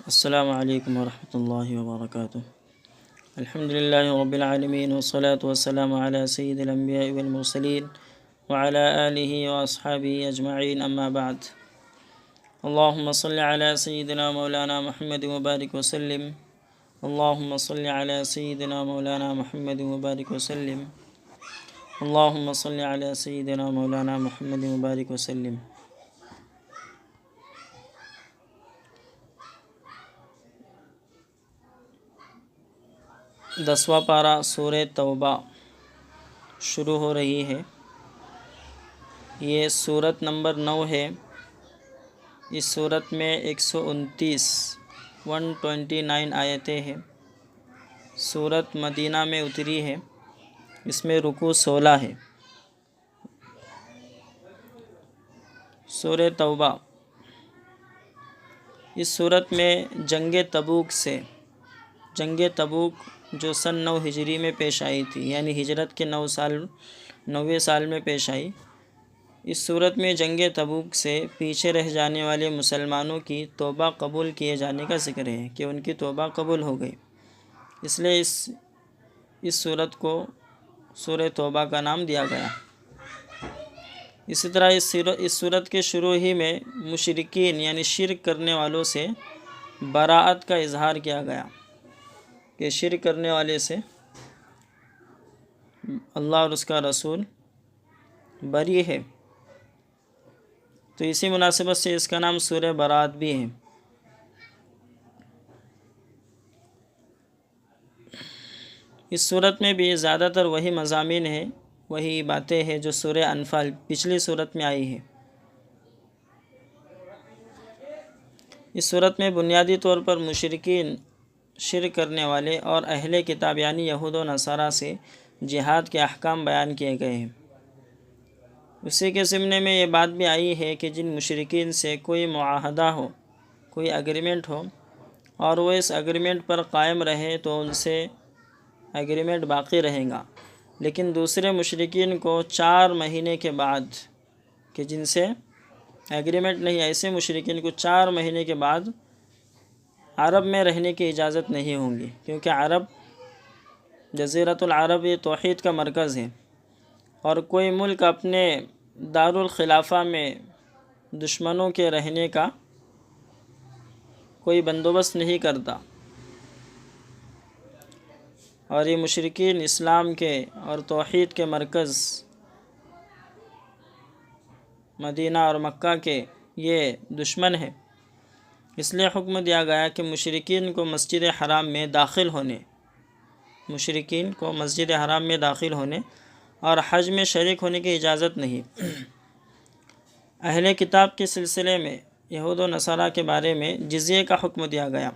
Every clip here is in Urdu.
السلام علیکم ورحمۃ اللہ وبرکاتہ۔ الحمد للہ رب العالمین والصلاة والسلام علی سید الانبیاء والمرسلین وعلی آلہ واصحابہ اجمعین، اما بعد۔ اللہم صل علی سیدنا مولانا محمد وبارک وسلم، اللہم صل علی سیدنا مولانا محمد وبارک وسلم، اللہم صل علی سیدنا مولانا محمد وبارک وسلم۔ دسواں پارہ سورہ توبہ شروع ہو رہی ہے۔ یہ سورت نمبر 9 ہے۔ اس سورت میں 129 آیتیں ہیں۔ سورت مدینہ میں اتری ہے۔ اس میں رکوع 16 ہے۔ سورہ توبہ، اس سورت میں جنگ تبوک جو سن 9 ہجری میں پیش آئی تھی، یعنی ہجرت کے 9ویں سال میں پیش آئی۔ اس صورت میں جنگ تبوک سے پیچھے رہ جانے والے مسلمانوں کی توبہ قبول کیے جانے کا ذکر ہے کہ ان کی توبہ قبول ہو گئی، اس لیے اس صورت کو سورہ توبہ کا نام دیا گیا۔ اسی طرح اس صورت کے شروع ہی میں مشرکین یعنی شرک کرنے والوں سے براءت کا اظہار کیا گیا کہ شرک کرنے والے سے اللہ اور اس کا رسول بری ہے، تو اسی مناسبت سے اس کا نام سورہ براءت بھی ہے۔ اس صورت میں بھی زیادہ تر وہی مضامین ہیں، وہی باتیں ہیں جو سورہ انفال پچھلی صورت میں آئی ہے۔ اس صورت میں بنیادی طور پر مشرکین، شرک کرنے والے اور اہل کتاب یعنی یہود و نصارہ سے جہاد کے احکام بیان کیے گئے ہیں۔ اسی کے ضمن میں یہ بات بھی آئی ہے کہ جن مشرکین سے کوئی معاہدہ ہو، کوئی اگریمنٹ ہو اور وہ اس اگریمنٹ پر قائم رہے تو ان سے اگریمنٹ باقی رہے گا، لیکن دوسرے مشرکین کو 4 مہینے کے بعد کہ جن سے اگریمنٹ نہیں، ایسے مشرکین کو 4 مہینے کے بعد عرب میں رہنے کی اجازت نہیں ہوں گی، کیونکہ عرب، جزیرۃ العرب یہ توحید کا مرکز ہے، اور کوئی ملک اپنے دارالخلافہ میں دشمنوں کے رہنے کا کوئی بندوبست نہیں کرتا، اور یہ مشرکین اسلام کے اور توحید کے مرکز مدینہ اور مکہ کے یہ دشمن ہے۔ اس لیے حکم دیا گیا کہ مشرکین کو مسجد حرام میں داخل ہونے اور حج میں شریک ہونے کی اجازت نہیں۔ اہل کتاب کے سلسلے میں یہود و نصارہ کے بارے میں جزیے کا حکم دیا گیا۔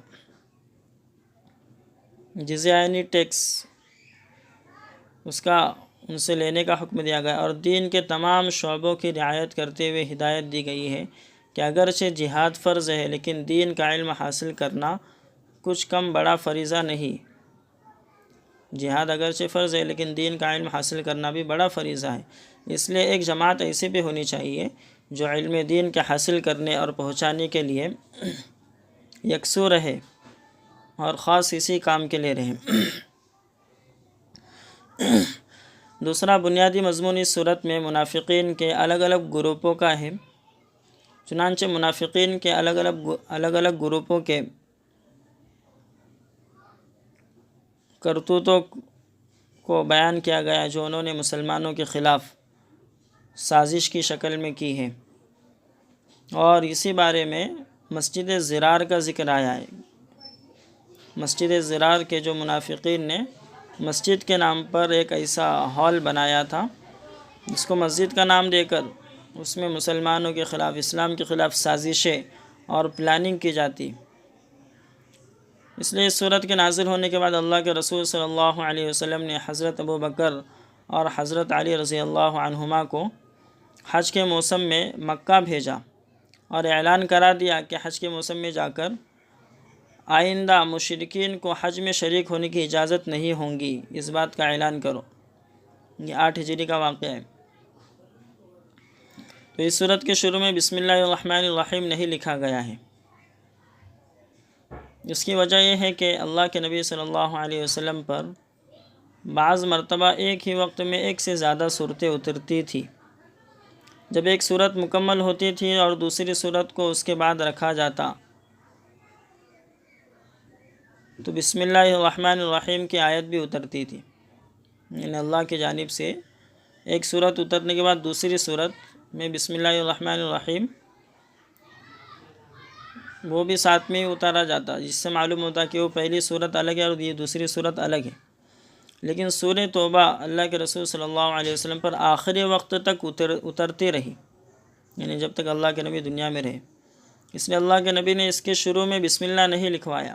جزیہ یعنی ٹیکس، اس کا ان سے لینے کا حکم دیا گیا، اور دین کے تمام شعبوں کی رعایت کرتے ہوئے ہدایت دی گئی ہے کہ اگرچہ جہاد فرض ہے لیکن دین کا علم حاصل کرنا کچھ کم بڑا فریضہ نہیں۔ جہاد اگرچہ فرض ہے لیکن دین کا علم حاصل کرنا بھی بڑا فریضہ ہے۔ اس لیے ایک جماعت ایسی بھی ہونی چاہیے جو علم دین کے حاصل کرنے اور پہنچانے کے لیے یکسو رہے اور خاص اسی کام کے لیے رہے۔ دوسرا بنیادی مضمون اس صورت میں منافقین کے الگ الگ گروپوں کا ہے۔ چنانچہ منافقین کے الگ الگ گروپوں کے کرتوتوں کو بیان کیا گیا جو انہوں نے مسلمانوں کے خلاف سازش کی شکل میں کی ہے، اور اسی بارے میں مسجد ضرار کا ذکر آیا ہے۔ مسجد ضرار کے جو منافقین نے مسجد کے نام پر ایک ایسا ہال بنایا تھا جس کو مسجد کا نام دے کر اس میں مسلمانوں کے خلاف، اسلام کے خلاف سازشیں اور پلاننگ کی جاتی۔ اس لیے اس صورت کے نازل ہونے کے بعد اللہ کے رسول صلی اللہ علیہ وسلم نے حضرت ابوبکر اور حضرت علی رضی اللہ عنہما کو حج کے موسم میں مکہ بھیجا اور اعلان کرا دیا کہ حج کے موسم میں جا کر آئندہ مشرکین کو حج میں شریک ہونے کی اجازت نہیں ہوں گی، اس بات کا اعلان کرو۔ یہ 8 ہجری کا واقعہ ہے۔ تو اس صورت کے شروع میں بسم اللہ الرحمن الرحیم نہیں لکھا گیا ہے۔ اس کی وجہ یہ ہے کہ اللہ کے نبی صلی اللہ علیہ وسلم پر بعض مرتبہ ایک ہی وقت میں ایک سے زیادہ صورتیں اترتی تھی۔ جب ایک صورت مکمل ہوتی تھی اور دوسری صورت کو اس کے بعد رکھا جاتا تو بسم اللہ الرحمن الرحیم کی آیت بھی اترتی تھی، یعنی اللہ کی جانب سے ایک صورت اترنے کے بعد دوسری صورت میں بسم اللہ الرحمن الرحیم وہ بھی ساتھ میں ہی اتارا جاتا، جس سے معلوم ہوتا کہ وہ پہلی صورت الگ ہے اور یہ دوسری صورت الگ ہے۔ لیکن سورہ توبہ اللہ کے رسول صلی اللہ علیہ وسلم پر آخری وقت تک اترتی رہی، یعنی جب تک اللہ کے نبی دنیا میں رہے۔ اس لیے اللہ کے نبی نے اس کے شروع میں بسم اللہ نہیں لکھوایا،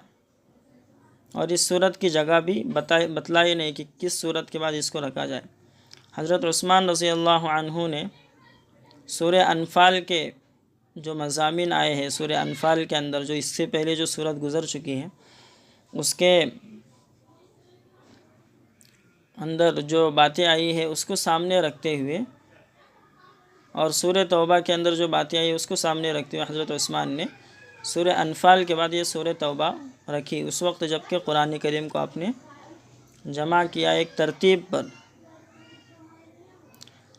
اور اس صورت کی جگہ بھی بتلائی نہیں کہ کس صورت کے بعد اس کو رکھا جائے۔ حضرت عثمان رضی اللہ عنہ نے سورہ انفال کے جو مضامین آئے ہیں، سورہ انفال کے اندر جو اس سے پہلے جو صورت گزر چکی ہے، اس کے اندر جو باتیں آئی ہے اس کو سامنے رکھتے ہوئے، اور سورہ توبہ کے اندر جو باتیں آئی اس کو سامنے رکھتے ہوئے حضرت عثمان نے سورہ انفال کے بعد یہ سورہ توبہ رکھی، اس وقت جب کہ قرآن کریم کو آپ نے جمع کیا ایک ترتیب پر۔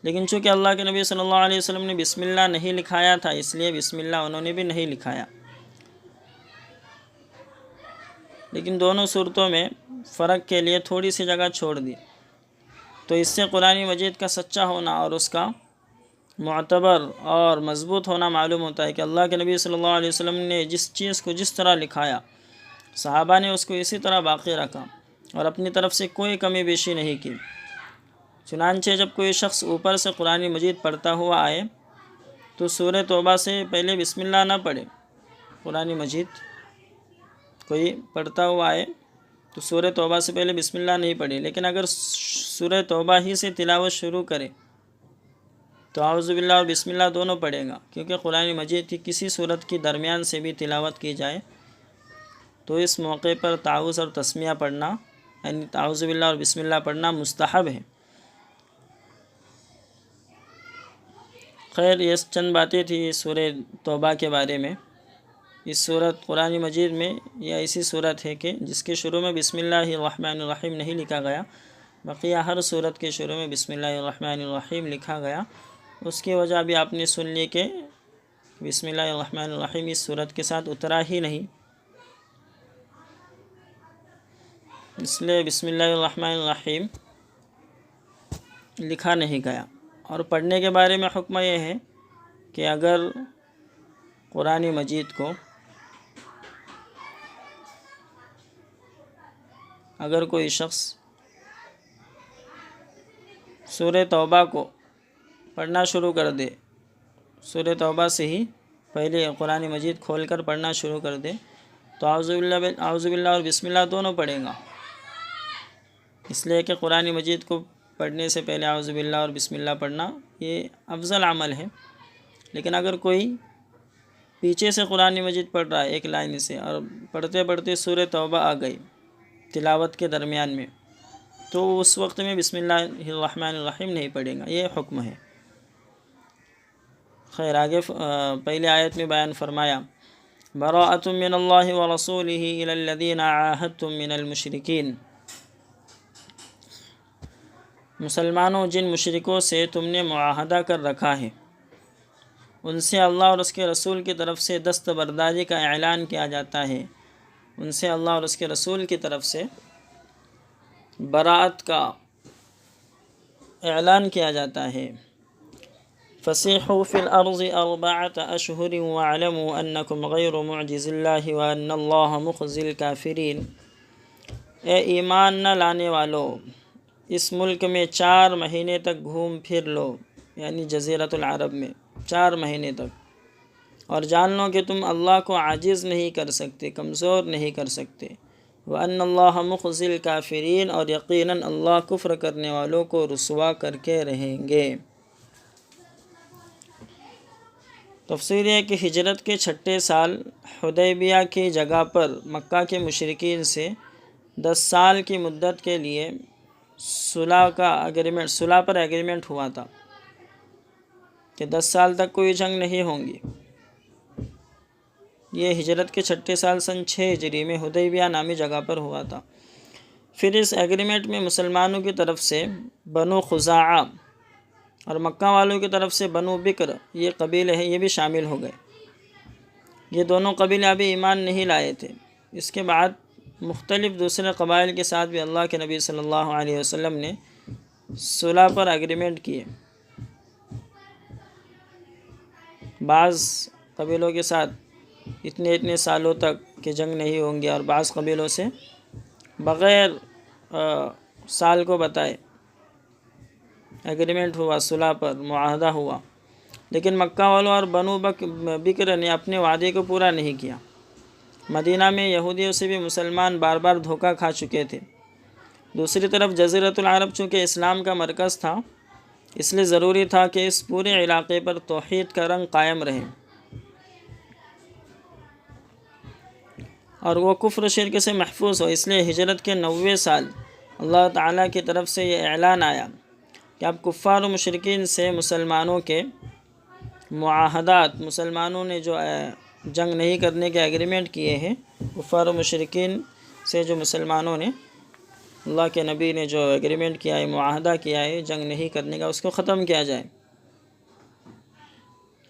لیکن چونکہ اللہ کے نبی صلی اللہ علیہ وسلم نے بسم اللہ نہیں لکھایا تھا، اس لیے بسم اللہ انہوں نے بھی نہیں لکھایا۔ لیکن دونوں صورتوں میں فرق کے لیے تھوڑی سی جگہ چھوڑ دی، تو اس سے قرآن مجید کا سچا ہونا اور اس کا معتبر اور مضبوط ہونا معلوم ہوتا ہے کہ اللہ کے نبی صلی اللہ علیہ وسلم نے جس چیز کو جس طرح لکھایا، صحابہ نے اس کو اسی طرح باقی رکھا اور اپنی طرف سے کوئی کمی بیشی نہیں کی۔ چنانچہ جب کوئی شخص اوپر سے قرآن مجید پڑھتا ہوا آئے تو سورہ توبہ سے پہلے بسم اللہ نہ پڑھے۔ قرآن مجید کوئی پڑھتا ہوا آئے تو سورہ توبہ سے پہلے بسم اللہ نہیں پڑھے، لیکن اگر سورہ توبہ ہی سے تلاوت شروع کرے تو اعوذ باللہ اور بسم اللہ دونوں پڑھے گا، کیونکہ قرآن مجید کی کسی صورت کی درمیان سے بھی تلاوت کی جائے تو اس موقع پر تعوذ اور تسمیہ پڑھنا، یعنی اعوذ باللہ اور بسم اللہ پڑھنا مستحب ہے۔ خیر، یہ چند باتیں تھی سورہ توبہ کے بارے میں۔ اس صورت قرآن مجید میں یہ ایسی صورت ہے کہ جس کے شروع میں بسم اللہ الرحمن الرحیم نہیں لکھا گیا، بقیہ ہر صورت کے شروع میں بسم اللہ الرحمن الرحیم لکھا گیا۔ اس کی وجہ بھی آپ نے سن لی کہ بسم اللہ الرحمن الرحیم اس صورت کے ساتھ اترا ہی نہیں، اس لیے بسم اللہ الرحمن الرحیم لکھا نہیں گیا۔ اور پڑھنے کے بارے میں حکم یہ ہے کہ اگر قرآن مجید کو اگر کوئی شخص سورہ توبہ کو پڑھنا شروع کر دے، سورہ توبہ سے ہی پہلے قرآن مجید کھول کر پڑھنا شروع کر دے تو اعوذ باللہ اور بسم اللہ دونوں پڑھے گا، اس لیے کہ قرآن مجید کو پڑھنے سے پہلے اعوذ باللہ اور بسم اللہ پڑھنا یہ افضل عمل ہے۔ لیکن اگر کوئی پیچھے سے قرآن مجید پڑھ رہا ہے ایک لائن سے اور پڑھتے پڑھتے سورہ توبہ آ گئی تلاوت کے درمیان میں، تو اس وقت میں بسم اللہ الرحمن الرحیم نہیں پڑھے گا، یہ حکم ہے۔ خیر، آگے پہلے آیت میں بیان فرمایا براءۃ من اللہ ورسولہ الی الذین عاہدتم من المشرکین، مسلمانوں جن مشرکوں سے تم نے معاہدہ کر رکھا ہے ان سے اللہ اور اس کے رسول کی طرف سے دستبرداری کا اعلان کیا جاتا ہے، ان سے اللہ اور اس کے رسول کی طرف سے براءت کا اعلان کیا جاتا ہے۔ فسیحوا فی الارض اربعۃ اشہر واعلموا انکم غیر معجز اللہ وان اللہ مخزی الکافرین، اے ایمان نہ لانے والو، اس ملک میں 4 مہینے تک گھوم پھر لو، یعنی جزیرۃ العرب میں 4 مہینے تک، اور جان لو کہ تم اللہ کو عاجز نہیں کر سکتے، کمزور نہیں کر سکتے۔ وَأَنَّ اللَّهَ مُخْزِي الْكَافِرِينَ، اور یقیناً اللہ کفر کرنے والوں کو رسوا کر کے رہیں گے۔ تفسیر ہے کہ ہجرت کے 6 سال حدیبیہ کی جگہ پر مکہ کے مشرکین سے 10 سال کی مدت کے لیے صلح پر ایگریمنٹ ہوا تھا کہ 10 سال تک کوئی جنگ نہیں ہوں گی، یہ ہجرت کے 6 سال سن 6 ہجری میں حدیبیہ نامی جگہ پر ہوا تھا۔ پھر اس ایگریمنٹ میں مسلمانوں کی طرف سے بنو خزاعہ اور مکہ والوں کی طرف سے بنو بکر، یہ قبیلے ہیں، یہ بھی شامل ہو گئے۔ یہ دونوں قبیلے ابھی ایمان نہیں لائے تھے۔ اس کے بعد مختلف دوسرے قبائل کے ساتھ بھی اللہ کے نبی صلی اللہ علیہ وسلم نے صلح پر ایگریمنٹ کیے۔ بعض قبیلوں کے ساتھ اتنے سالوں تک کہ جنگ نہیں ہوں گی، اور بعض قبیلوں سے بغیر سال کو بتائے ایگریمنٹ ہوا، صلح پر معاہدہ ہوا، لیکن مکہ والوں اور بنو بکر نے اپنے وعدے کو پورا نہیں کیا۔ مدینہ میں یہودیوں سے بھی مسلمان بار بار دھوکہ کھا چکے تھے۔ دوسری طرف جزیرۃ العرب چونکہ اسلام کا مرکز تھا، اس لیے ضروری تھا کہ اس پورے علاقے پر توحید کا رنگ قائم رہے اور وہ کفر و شرک سے محفوظ ہو۔ اس لیے ہجرت کے 90 سال اللہ تعالیٰ کی طرف سے یہ اعلان آیا کہ اب کفار و مشرکین سے مسلمانوں کے معاہدات، مسلمانوں نے جو جنگ نہیں کرنے کے ایگریمنٹ کیے ہیں، کفار و مشرکین سے جو مسلمانوں نے، اللہ کے نبی نے جو ایگریمنٹ کیا ہے، معاہدہ کیا ہے جنگ نہیں کرنے کا، اس کو ختم کیا جائے۔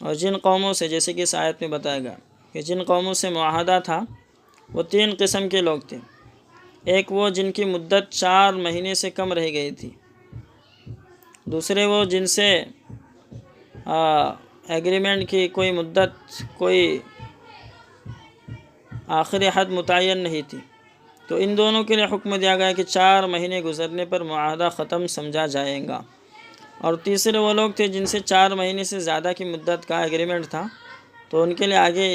اور جن قوموں سے، جیسے کہ اس آیت میں بتایا گیا کہ جن قوموں سے معاہدہ تھا وہ 3 قسم کے لوگ تھے۔ ایک وہ جن کی مدت 4 مہینے سے کم رہ گئی تھی، دوسرے وہ جن سے ایگریمنٹ کی کوئی مدت، کوئی آخری حد متعین نہیں تھی، تو ان دونوں کے لیے حکم دیا گیا کہ 4 مہینے گزرنے پر معاہدہ ختم سمجھا جائے گا۔ اور تیسرے وہ لوگ تھے جن سے 4 مہینے سے زیادہ کی مدت کا ایگریمنٹ تھا، تو ان کے لیے آگے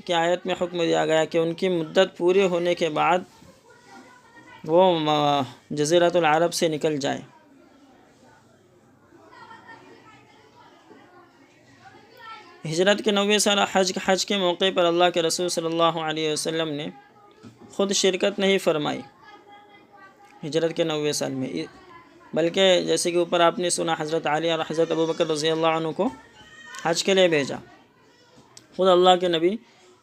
کی آیت میں حکم دیا گیا کہ ان کی مدت پوری ہونے کے بعد وہ جزیرۃ العرب سے نکل جائے۔ ہجرت کے 90 سال حج کے موقع پر اللہ کے رسول صلی اللہ علیہ وسلم نے خود شرکت نہیں فرمائی ہجرت کے 90 سال میں، بلکہ جیسے کہ اوپر آپ نے سنا حضرت علی اور حضرت ابوبکر رضی اللہ عنہ کو حج کے لیے بھیجا، خود اللہ کے نبی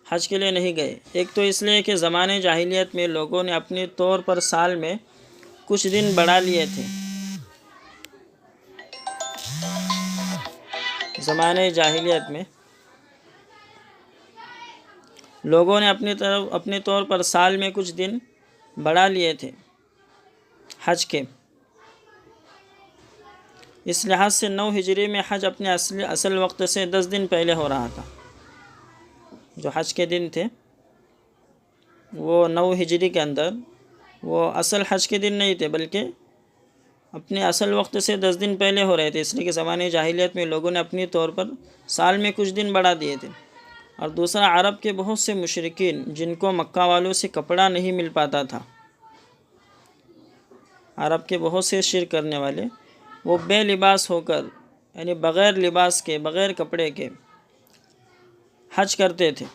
حج کے لیے نہیں گئے۔ ایک تو اس لیے کہ زمانے جاہلیت میں لوگوں نے اپنے طور پر سال میں کچھ دن بڑھا لیے تھے۔ زمانے جاہلیت میں لوگوں نے اپنے طور پر سال میں کچھ دن بڑھا لیے تھے حج کے۔ اس لحاظ سے 9 ہجری میں حج اپنے اصل وقت سے 10 دن پہلے ہو رہا تھا۔ جو حج کے دن تھے وہ 9 ہجری کے اندر وہ اصل حج کے دن نہیں تھے، بلکہ اپنے اصل وقت سے 10 دن پہلے ہو رہے تھے، اس لیے کہ زمانے جاہلیت میں لوگوں نے اپنی طور پر سال میں کچھ دن بڑھا دیے تھے۔ اور دوسرا، عرب کے بہت سے مشرکین جن کو مکہ والوں سے کپڑا نہیں مل پاتا تھا، عرب کے بہت سے شرک کرنے والے، وہ بے لباس ہو کر، یعنی بغیر لباس کے، بغیر کپڑے کے حج کرتے تھے۔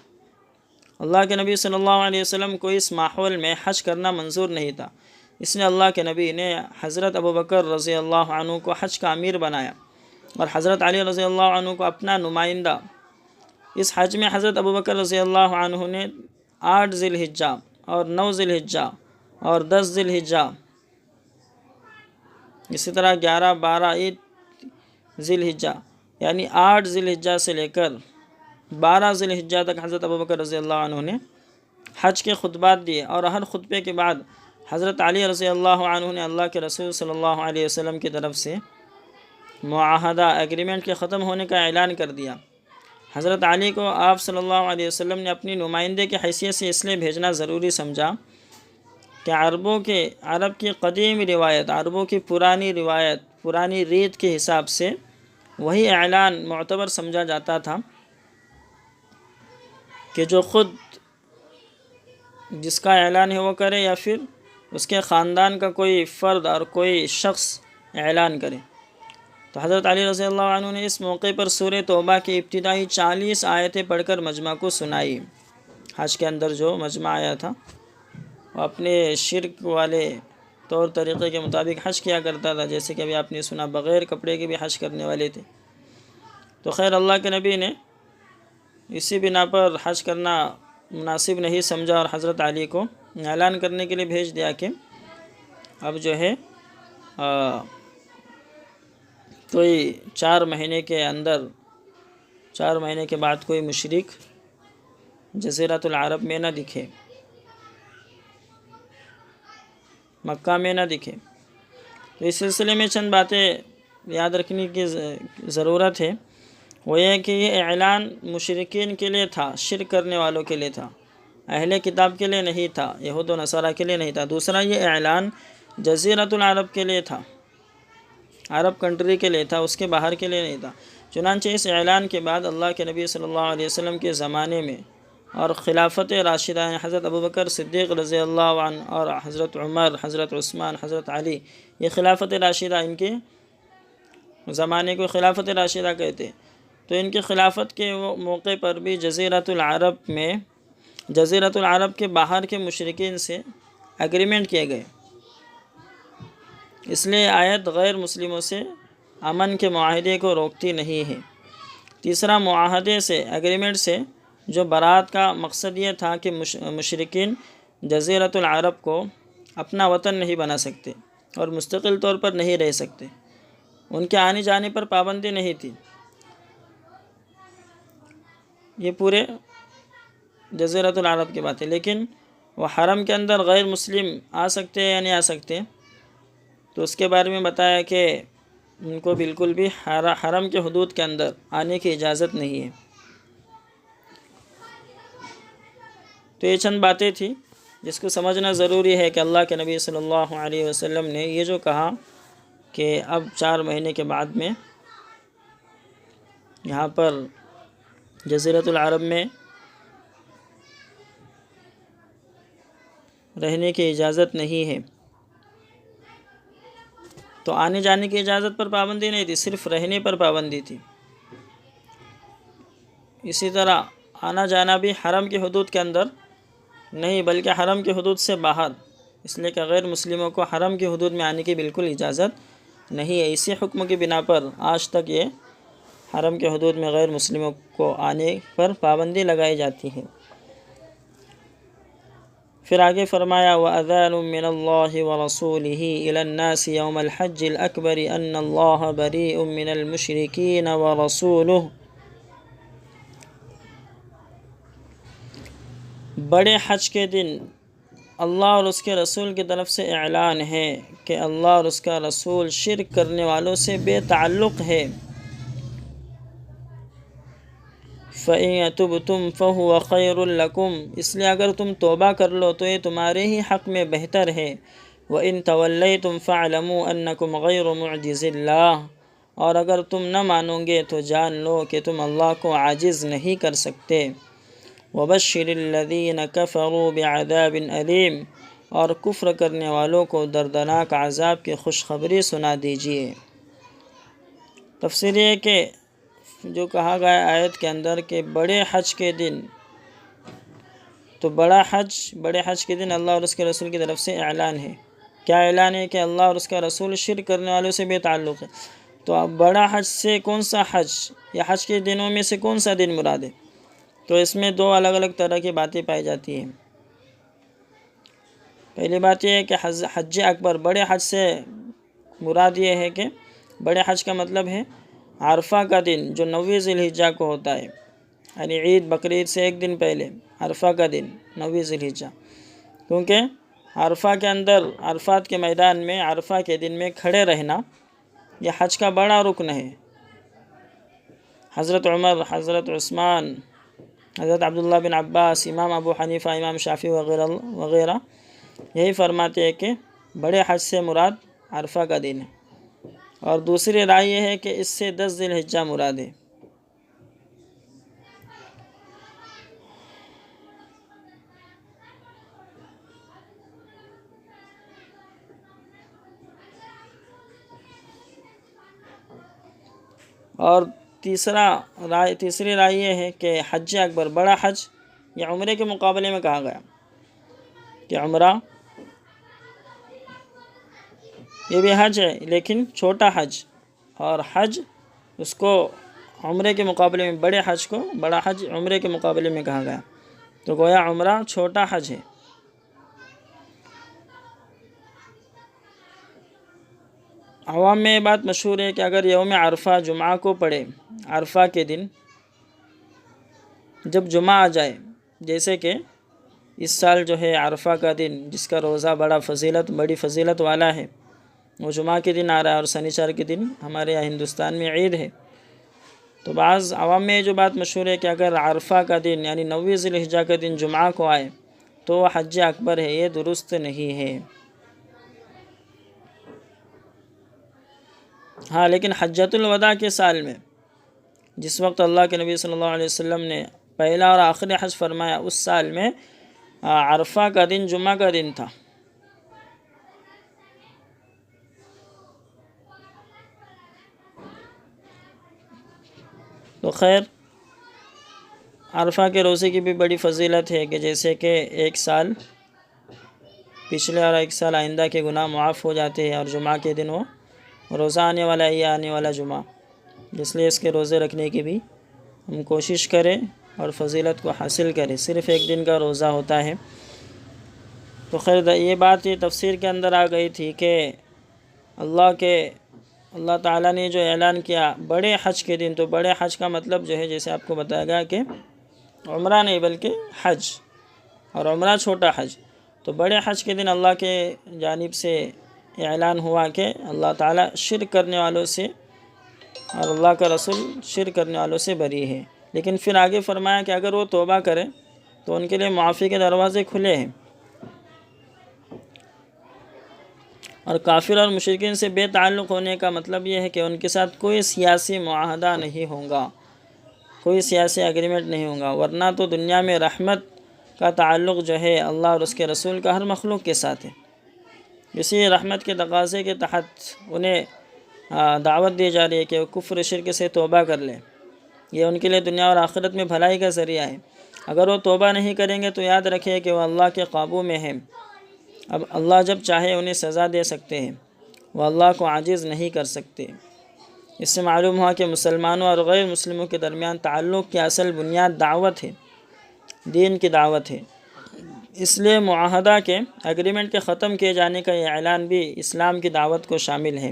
اللہ کے نبی صلی اللہ علیہ وسلم کو اس ماحول میں حج کرنا منظور نہیں تھا، اس نے اللہ کے نبی نے حضرت ابوبکر رضی اللہ عنہ کو حج کا امیر بنایا اور حضرت علی رضی اللہ عنہ کو اپنا نمائندہ۔ اس حج میں حضرت ابوبکر رضی اللہ عنہ نے 8 ذی الحجہ اور 9 ذی الحجہ اور 10 ذی الحجہ، اسی طرح 11، 12 ذی الحجہ، یعنی 8 ذی الحجہ سے لے کر 12 ذی الحجہ تک حضرت ابوبکر رضی اللہ عنہ نے حج کے خطبات دیے، اور ہر خطبے کے بعد حضرت علی رضی اللہ عنہ نے اللہ کے رسول صلی اللہ علیہ وسلم کی طرف سے معاہدہ، ایگریمنٹ کے ختم ہونے کا اعلان کر دیا۔ حضرت علی کو آپ صلی اللہ علیہ وسلم نے اپنی نمائندے کی حیثیت سے اس لیے بھیجنا ضروری سمجھا کہ عرب کی قدیم روایت، عربوں کی پرانی روایت، پرانی ریت کے حساب سے وہی اعلان معتبر سمجھا جاتا تھا کہ جو خود جس کا اعلان ہے وہ کرے، یا پھر اس کے خاندان کا کوئی فرد اور کوئی شخص اعلان کرے۔ تو حضرت علی رضی اللہ عنہ نے اس موقع پر سورہ توبہ کی ابتدائی 40 آیتیں پڑھ کر مجمع کو سنائی۔ حج کے اندر جو مجمع آیا تھا وہ اپنے شرک والے طور طریقے کے مطابق حج کیا کرتا تھا، جیسے کہ ابھی آپ نے سنا بغیر کپڑے کے بھی حج کرنے والے تھے۔ تو خیر اللہ کے نبی نے اسی بنا پر حج کرنا مناسب نہیں سمجھا اور حضرت علی کو اعلان کرنے کے لیے بھیج دیا کہ اب جو ہے کوئی 4 مہینے کے اندر 4 مہینے کے بعد کوئی مشرک جزیرۃ العرب میں نہ دکھے، مکہ میں نہ دکھے۔ تو اس سلسلے میں چند باتیں یاد رکھنے کی ضرورت ہے۔ وہ یہ کہ یہ اعلان مشرکین کے لیے تھا، شرک کرنے والوں کے لیے تھا، اہل کتاب کے لیے نہیں تھا، یہود و نصارہ کے لیے نہیں تھا۔ دوسرا، یہ اعلان جزیرۃ العرب کے لیے تھا، عرب کنٹری کے لیے تھا، اس کے باہر کے لیے نہیں تھا۔ چنانچہ اس اعلان کے بعد اللہ کے نبی صلی اللہ علیہ وسلم کے زمانے میں اور خلافت راشدہ حضرت ابوبکر صدیق رضی اللہ عنہ اور حضرت عمر، حضرت عثمان، حضرت علی، یہ خلافت راشدہ، ان کے زمانے کو خلافت راشدہ کہتے ہیں۔ تو ان کی خلافت کے موقع پر بھی جزیرۃ العرب کے باہر کے مشرکین سے ایگریمنٹ کیے گئے۔ اس لیے آیت غیر مسلموں سے امن کے معاہدے کو روکتی نہیں ہے۔ تیسرا، معاہدے سے، ایگریمنٹ سے جو برات کا مقصد یہ تھا کہ مشرکین جزیرۃ العرب کو اپنا وطن نہیں بنا سکتے اور مستقل طور پر نہیں رہ سکتے، ان کے آنے جانے پر پابندی نہیں تھی۔ یہ پورے جزیرۃ العرب کی بات ہے، لیکن وہ حرم کے اندر غیر مسلم آ سکتے ہیں یا نہیں آ سکتے، تو اس کے بارے میں بتایا کہ ان کو بالکل بھی حرم کے حدود کے اندر آنے کی اجازت نہیں ہے۔ تو یہ چند باتیں تھیں جس کو سمجھنا ضروری ہے کہ اللہ کے نبی صلی اللہ علیہ وسلم نے یہ جو کہا کہ اب 4 مہینے کے بعد میں یہاں پر جزیرۃ العرب میں رہنے کی اجازت نہیں ہے، تو آنے جانے کی اجازت پر پابندی نہیں تھی، صرف رہنے پر پابندی تھی۔ اسی طرح آنا جانا بھی حرم کے حدود کے اندر نہیں بلکہ حرم کے حدود سے باہر، اس لیے کہ غیر مسلموں کو حرم کے حدود میں آنے کی بالکل اجازت نہیں ہے۔ اسی حکم کی بنا پر آج تک یہ حرم کے حدود میں غیر مسلموں کو آنے پر پابندی لگائی جاتی ہے۔ پھر آگے فرمایا وَأَذَانٌ مِّنَ اللَّهِ وَرَسُولِهِ إِلَى النَّاسِ يَوْمَ الْحَجِّ الْأَكْبَرِ أَنَّ اللَّهَ بَرِيءٌ مِّنَ الْمُشْرِكِينَ وَرَسُولُهُ۔ بڑے حج کے دن اللہ اور اس کے رسول کی طرف سے اعلان ہے کہ اللہ اور اس کا رسول شرک کرنے والوں سے بے تعلق ہے۔ فَإِن يَتُبْتُمْ فَهُوَ خَيْرٌ لَكُمْ، اس لیے اگر تم توبہ کر لو تو یہ تمہارے ہی حق میں بہتر ہے۔ وَإِن تَوَلَّيْتُمْ فَاعْلَمُوا أَنَّكُمْ غَيْرُ مُعْجِزِ اللَّهِ، اور اگر تم نہ مانو گے تو جان لو کہ تم اللہ کو عاجز نہیں کر سکتے۔ وَبَشِّرِ الَّذِينَ كَفَرُوا بِعَذَابٍ أَلِيمٍ، اور کفر کرنے والوں کو دردناک عذاب کی خوشخبری سنا دیجیے۔ تفسیر یہ کہ جو کہا گیا آیت کے اندر کہ بڑے حج کے دن، تو بڑے حج کے دن اللہ اور اس کے رسول کی طرف سے اعلان ہے۔ کیا اعلان ہے؟ کہ اللہ اور اس کا رسول شرک کرنے والوں سے بے تعلق ہے۔ تو اب بڑا حج سے کون سا حج یا حج کے دنوں میں سے کون سا دن مراد ہے؟ تو اس میں 2 الگ الگ طرح کی باتیں پائی جاتی ہیں۔ پہلی بات یہ ہے کہ حج اکبر، بڑے حج سے مراد یہ ہے کہ بڑے حج کا مطلب ہے عرفہ کا دن جو 9 ذی الحجہ کو ہوتا ہے، یعنی عید بقرعید سے 1 دن پہلے عرفہ کا دن 9 ذی الحجہ، کیونکہ عرفہ کے اندر، عرفات کے میدان میں عرفہ کے دن میں کھڑے رہنا یہ حج کا بڑا رکن ہے۔ حضرت عمر، حضرت عثمان، حضرت عبداللہ بن عباس، امام ابو حنیفہ، امام شافعی وغیرہ یہی فرماتے ہیں کہ بڑے حج سے مراد عرفہ کا دن ہے، اور دوسری رائے یہ ہے کہ اس سے 10 ذی الحجہ مراد ہے۔ اور تیسری رائے یہ ہے کہ حج اکبر، بڑا حج، یہ عمرے کے مقابلے میں کہا گیا کہ عمرہ یہ بھی حج ہے لیکن چھوٹا حج، اور حج اس کو عمرے کے مقابلے میں، بڑے حج کو بڑا حج عمرے کے مقابلے میں کہا گیا۔ تو گویا عمرہ چھوٹا حج ہے۔ عوام میں یہ بات مشہور ہے کہ اگر یوم عرفہ جمعہ کو پڑے، عرفہ کے دن جب جمعہ آ جائے، جیسے کہ اس سال جو ہے عرفہ کا دن جس کا روزہ بڑی فضیلت والا ہے، وہ جمعہ کے دن آ رہا ہے اور سنیچر کے دن ہمارے یہاں ہندوستان میں عید ہے، تو بعض عوام میں یہ جو بات مشہور ہے کہ اگر عرفہ کا دن یعنی 9 ذی الحجہ کا دن جمعہ کو آئے تو وہ حج اکبر ہے۔ یہ درست نہیں ہے۔ ہاں، لیکن حجۃ الوداع کے سال میں جس وقت اللہ کے نبی صلی اللہ علیہ وسلم نے پہلا اور آخری حج فرمایا، اس سال میں عرفہ کا دن جمعہ کا دن تھا۔ تو خیر، عرفہ کے روزے کی بھی بڑی فضیلت ہے کہ جیسے کہ ایک سال پچھلے اور ایک سال آئندہ کے گناہ معاف ہو جاتے ہیں، اور جمعہ کے دن وہ روزہ آنے والا ہے، یہ آنے والا جمعہ، اس لیے اس کے روزے رکھنے کی بھی ہم کوشش کریں اور فضیلت کو حاصل کریں۔ صرف ایک دن کا روزہ ہوتا ہے۔ تو خیر، یہ بات یہ تفسیر کے اندر آ گئی تھی کہ اللہ تعالیٰ نے جو اعلان کیا بڑے حج کے دن، تو بڑے حج کا مطلب جو ہے جیسے آپ کو بتایا گیا کہ عمرہ نہیں بلکہ حج، اور عمرہ چھوٹا حج۔ تو بڑے حج کے دن اللہ کے جانب سے اعلان ہوا کہ اللہ تعالیٰ شرک کرنے والوں سے اور اللہ کا رسول شرک کرنے والوں سے بری ہے۔ لیکن پھر آگے فرمایا کہ اگر وہ توبہ کریں تو ان کے لیے معافی کے دروازے کھلے ہیں، اور کافر اور مشرکین سے بے تعلق ہونے کا مطلب یہ ہے کہ ان کے ساتھ کوئی سیاسی معاہدہ نہیں ہوگا، کوئی سیاسی ایگریمنٹ نہیں ہوگا، ورنہ تو دنیا میں رحمت کا تعلق جو ہے اللہ اور اس کے رسول کا ہر مخلوق کے ساتھ ہے۔ اسی رحمت کے تقاضے کے تحت انہیں دعوت دی جا رہی ہے کہ وہ کفر شرک سے توبہ کر لیں، یہ ان کے لیے دنیا اور آخرت میں بھلائی کا ذریعہ ہے۔ اگر وہ توبہ نہیں کریں گے تو یاد رکھیں کہ وہ اللہ کے قابو میں ہیں۔ اب اللہ جب چاہے انہیں سزا دے سکتے ہیں، وہ اللہ کو عاجز نہیں کر سکتے۔ اس سے معلوم ہوا کہ مسلمانوں اور غیر مسلموں کے درمیان تعلق کی اصل بنیاد دعوت ہے، دین کی دعوت ہے۔ اس لیے معاہدہ کے ایگریمنٹ کے ختم کیے جانے کا یہ اعلان بھی اسلام کی دعوت کو شامل ہے۔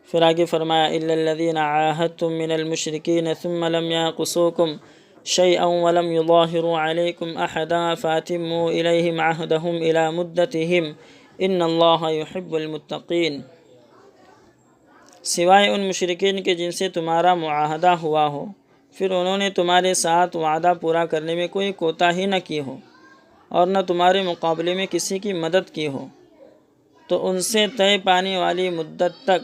پھر آگے فرمایا إِلَّا الَّذِينَ عَاهَدتُّم مِّنَ الْمُشْرِكِينَ ثُمَّ لَمْ يَنقُصُوكُمْ شَيْئًا وَلَمْ يُظَاهِرُوا عَلَيْكُمْ أَحَدًا فَأَتِمُّوا إِلَيْهِمْ عَهْدَهُمْ إِلَى مُدَّتِهِمْ إِنَّ اللَّهَ يُحِبُّ الْمُتَّقِينَ۔ سوائے ان مشرکین کے جن سے تمہارا معاہدہ ہوا ہو، پھر انہوں نے تمہارے ساتھ وعدہ پورا کرنے میں کوئی کوتاہی نہ کی ہو اور نہ تمہارے مقابلے میں کسی کی مدد کی ہو، تو ان سے طے پانے والی مدت تک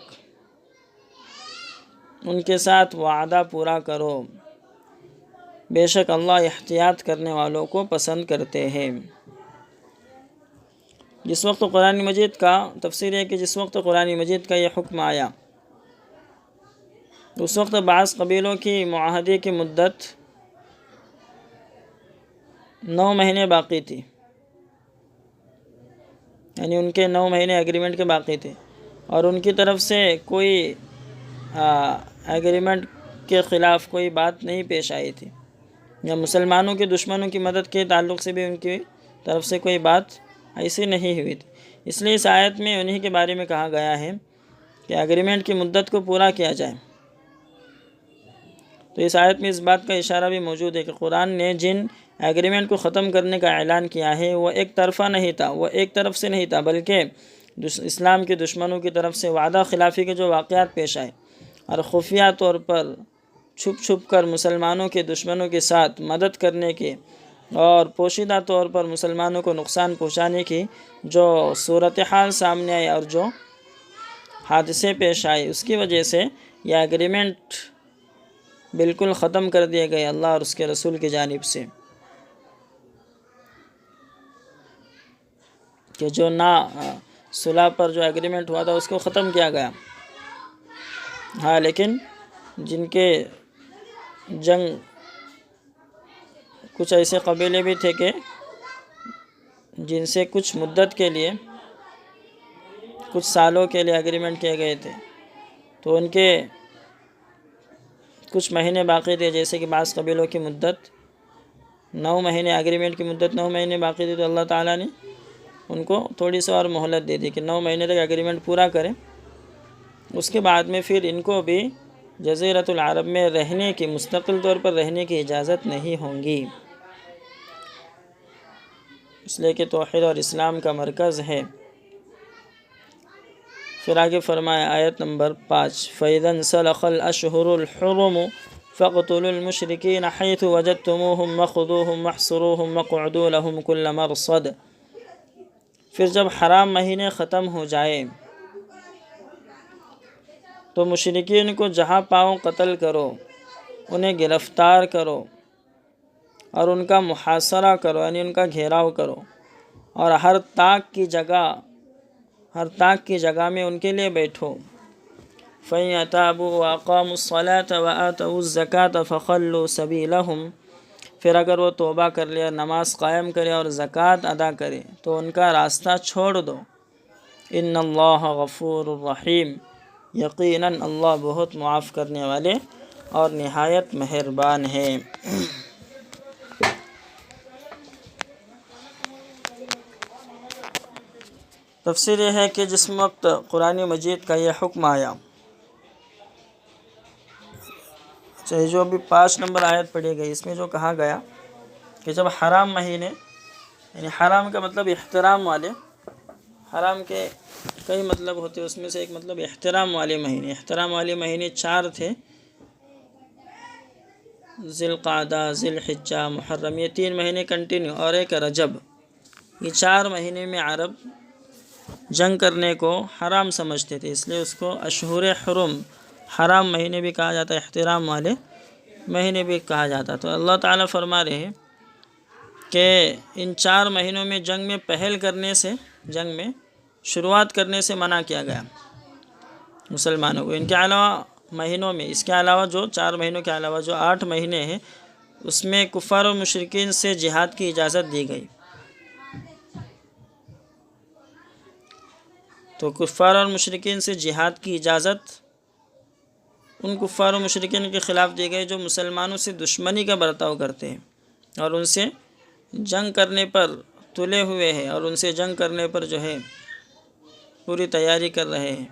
ان کے ساتھ وعدہ پورا کرو، بے شک اللہ احتیاط کرنے والوں کو پسند کرتے ہیں۔ جس وقت قرآن مجید کا تفسیر ہے کہ جس وقت قرآن مجید کا یہ حکم آیا، اس وقت بعض قبیلوں کی معاہدے کی مدت 9 مہینے باقی تھی، یعنی ان کے 9 مہینے ایگریمنٹ کے باقی تھے، اور ان کی طرف سے کوئی ایگریمنٹ کے خلاف کوئی بات نہیں پیش آئی تھی، یا مسلمانوں کے دشمنوں کی مدد کے تعلق سے بھی ان کی طرف سے کوئی بات ایسی نہیں ہوئی تھی۔ اس لیے اس آیت میں انہی کے بارے میں کہا گیا ہے کہ ایگریمنٹ کی مدت کو پورا کیا جائے۔ تو اس آیت میں اس بات کا اشارہ بھی موجود ہے کہ قرآن نے جن ایگریمنٹ کو ختم کرنے کا اعلان کیا ہے وہ ایک طرفہ نہیں تھا، وہ ایک طرف سے نہیں تھا، بلکہ اسلام کے دشمنوں کی طرف سے وعدہ خلافی کے جو واقعات پیش آئے اور خفیہ طور پر چھپ کر مسلمانوں کے دشمنوں کے ساتھ مدد کرنے کے اور پوشیدہ طور پر مسلمانوں کو نقصان پہنچانے کی جو صورتحال سامنے آئی اور جو حادثے پیش آئے، اس کی وجہ سے یہ ایگریمنٹ بالکل ختم کر دیے گئے اللہ اور اس کے رسول کی جانب سے، کہ جو صلح پر جو ایگریمنٹ ہوا تھا اس کو ختم کیا گیا۔ ہاں، لیکن جن کے جنگ کچھ ایسے قبیلے بھی تھے کہ جن سے کچھ مدت کے لیے کچھ سالوں کے لیے ایگریمنٹ کیے گئے تھے، تو ان کے کچھ مہینے باقی تھے، جیسے کہ بعض قبیلوں کی مدت 9 مہینے، ایگریمنٹ کی مدت 9 مہینے باقی تھی، تو اللہ تعالیٰ نے ان کو تھوڑی سی اور مہلت دے دی کہ 9 مہینے تک ایگریمنٹ پورا کریں، اس کے بعد میں پھر ان کو بھی جزیرۃ العرب میں رہنے کی، مستقل طور پر رہنے کی اجازت نہیں ہوں گی، اس لیے کہ توحید اور اسلام کا مرکز ہے۔ پھر آگے فرمایا آیت نمبر 5 فَإِذَا انْسَلَخَ الْأَشْهُرُ الْحُرُمُ فَاقْتُلُوا الْمُشْرِكِينَ حَيْثُ وَجَدتُّمُوهُمْ وَخُذُوهُمْ وَاحْصُرُوهُمْ وَاقْعُدُوا لَهُمْ كُلَّ مَرْصَدٍ۔ پھر جب حرام مہینے ختم ہو جائے تو مشرکین کو جہاں پاؤ قتل کرو، انہیں گرفتار کرو اور ان کا محاصرہ کرو، یعنی ان کا گھیراؤ کرو، اور ہر طاق کی جگہ میں ان کے لیے بیٹھو۔ فَإِن تَابُوا وَأَقَامُوا الصَّلَاةَ وَآتَوُا الزَّكَاةَ فَخَلُّوا سَبِيلَهُمْ، پھر اگر وہ توبہ کر لے، نماز قائم کرے اور زکوٰۃ ادا کرے تو ان کا راستہ چھوڑ دو۔ ان اللہ غفور الرحیم، یقیناً اللہ بہت معاف کرنے والے اور نہایت مہربان ہے۔ تفسیر یہ ہے کہ جس وقت قرآن مجید کا یہ حکم آیا، چاہے جو ابھی 5 نمبر آیت پڑھی گئی، اس میں جو کہا گیا کہ جب حرام مہینے، یعنی حرام کا مطلب احترام والے، حرام کے کئی مطلب ہوتے، اس میں سے ایک مطلب احترام والے مہینے، احترام والے مہینے 4 تھے، ذی القعدہ، ذی الحجہ، محرم، یہ 3 مہینے کنٹینیو، اور ایک رجب، یہ 4 مہینے میں عرب جنگ کرنے کو حرام سمجھتے تھے، اس لیے اس کو اشہر حرم، حرام مہینے بھی کہا جاتا ہے، احترام والے مہینے بھی کہا جاتا۔ تو اللہ تعالیٰ فرما رہے ہیں کہ ان 4 مہینوں میں جنگ میں پہل کرنے سے، جنگ میں شروعات کرنے سے منع کیا گیا مسلمانوں کو۔ ان کے علاوہ مہینوں میں، اس کے علاوہ جو 4 مہینوں کے علاوہ جو 8 مہینے ہیں، اس میں کفار و مشرکین سے جہاد کی اجازت دی گئی۔ تو کفار اور مشرکین سے جہاد کی اجازت ان کفار و مشرکین کے خلاف دی گئی جو مسلمانوں سے دشمنی کا برتاؤ کرتے ہیں اور ان سے جنگ کرنے پر تلے ہوئے ہیں، اور ان سے جنگ کرنے پر جو ہے پوری تیاری کر رہے ہیں۔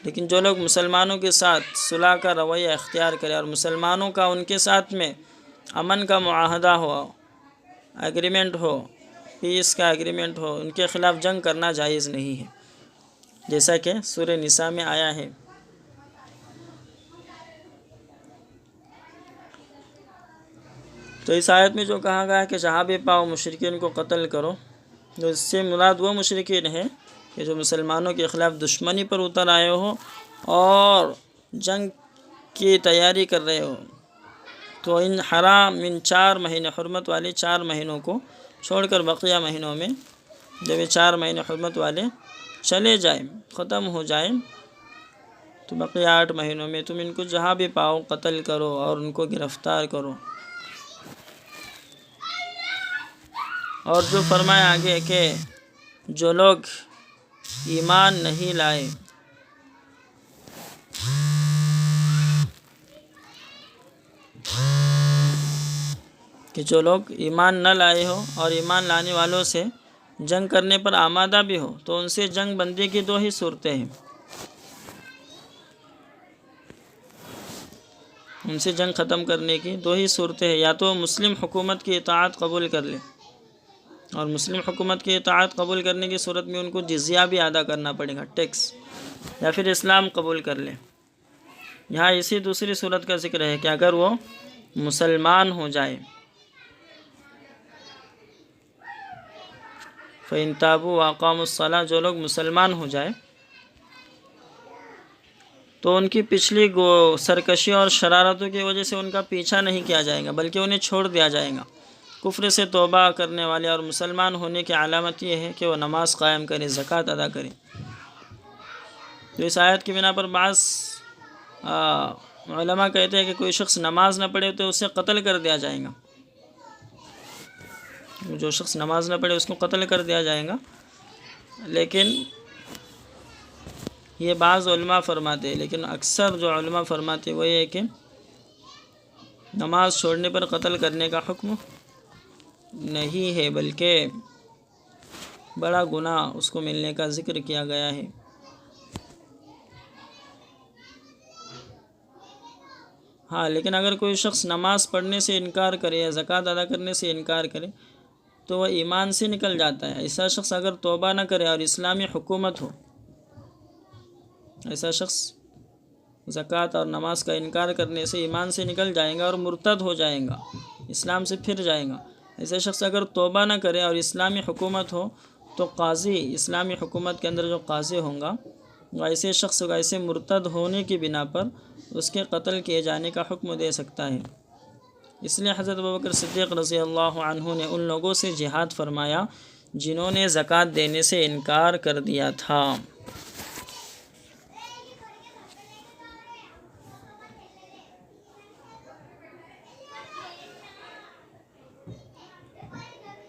لیکن جو لوگ مسلمانوں کے ساتھ صلح کا رویہ اختیار کرے اور مسلمانوں کا ان کے ساتھ میں امن کا معاہدہ ہو، ایگریمنٹ ہو، پیس کا ایگریمنٹ ہو، ان کے خلاف جنگ کرنا جائز نہیں ہے، جیسا کہ سورہ نساء میں آیا ہے۔ تو اس آیت میں جو کہا گیا ہے کہ جہاں بھی پاؤ مشرکین کو قتل کرو، تو اس سے مراد وہ مشرکین ہیں کہ جو مسلمانوں کے خلاف دشمنی پر اتر آئے ہو اور جنگ کی تیاری کر رہے ہو۔ تو ان حرام، ان 4 مہینے، حرمت والے 4 مہینوں کو چھوڑ کر بقیہ مہینوں میں، جب یہ 4 مہینے حرمت والے چلے جائیں، ختم ہو جائیں، تو بقیہ 8 مہینوں میں تم ان کو جہاں بھی پاؤ قتل کرو اور ان کو گرفتار کرو۔ اور جو فرمایا آگے کہ جو لوگ ایمان نہیں لائے، کہ جو لوگ ایمان نہ لائے ہو اور ایمان لانے والوں سے جنگ کرنے پر آمادہ بھی ہو، تو ان سے جنگ بندی کی 2 ہی صورتیں ہیں، ان سے جنگ ختم کرنے کی 2 ہی صورتیں ہیں، یا تو مسلم حکومت کی اطاعت قبول کر لے، اور مسلم حکومت کی اطاعت قبول کرنے کی صورت میں ان کو جزیہ بھی ادا کرنا پڑے گا، ٹیکس، یا پھر اسلام قبول کر لے۔ یہاں اسی دوسری صورت کا ذکر ہے کہ اگر وہ مسلمان ہو جائے، فَإِن تَابُوا وَأَقَامُوا الصَّلَاةَ، جو لوگ مسلمان ہو جائے تو ان کی پچھلی سرکشی اور شرارتوں کی وجہ سے ان کا پیچھا نہیں کیا جائے گا، بلکہ انہیں چھوڑ دیا جائے گا۔ کفر سے توبہ کرنے والے اور مسلمان ہونے کی علامت یہ ہے کہ وہ نماز قائم کرے، زکوٰۃ ادا کرے۔ تو اس آیت کی بنا پر بعض علماء کہتے ہیں کہ کوئی شخص نماز نہ پڑھے تو اسے قتل کر دیا جائے گا، جو شخص نماز نہ پڑھے اس کو قتل کر دیا جائے گا۔ لیکن یہ بعض علماء فرماتے ہیں، لیکن اکثر جو علماء فرماتے ہیں وہ یہ ہے کہ نماز چھوڑنے پر قتل کرنے کا حکم نہیں ہے، بلکہ بڑا گناہ اس کو ملنے کا ذکر کیا گیا ہے۔ ہاں، لیکن اگر کوئی شخص نماز پڑھنے سے انکار کرے یا زکوٰۃ ادا کرنے سے انکار کرے تو وہ ایمان سے نکل جاتا ہے۔ ایسا شخص اگر توبہ نہ کرے اور اسلامی حکومت ہو، ایسا شخص زکوٰۃ اور نماز کا انکار کرنے سے ایمان سے نکل جائے گا اور مرتد ہو جائے گا، اسلام سے پھر جائے گا۔ ایسا شخص اگر توبہ نہ کرے اور اسلامی حکومت ہو تو قاضی، اسلامی حکومت کے اندر جو قاضی ہوں گا، وہ ایسے شخص کو ایسے مرتد ہونے کی بنا پر اس کے قتل کیے جانے کا حکم دے سکتا ہے۔ اس لیے حضرت ابوبکر صدیق رضی اللہ عنہ نے ان لوگوں سے جہاد فرمایا جنہوں نے زکوٰۃ دینے سے انکار کر دیا تھا۔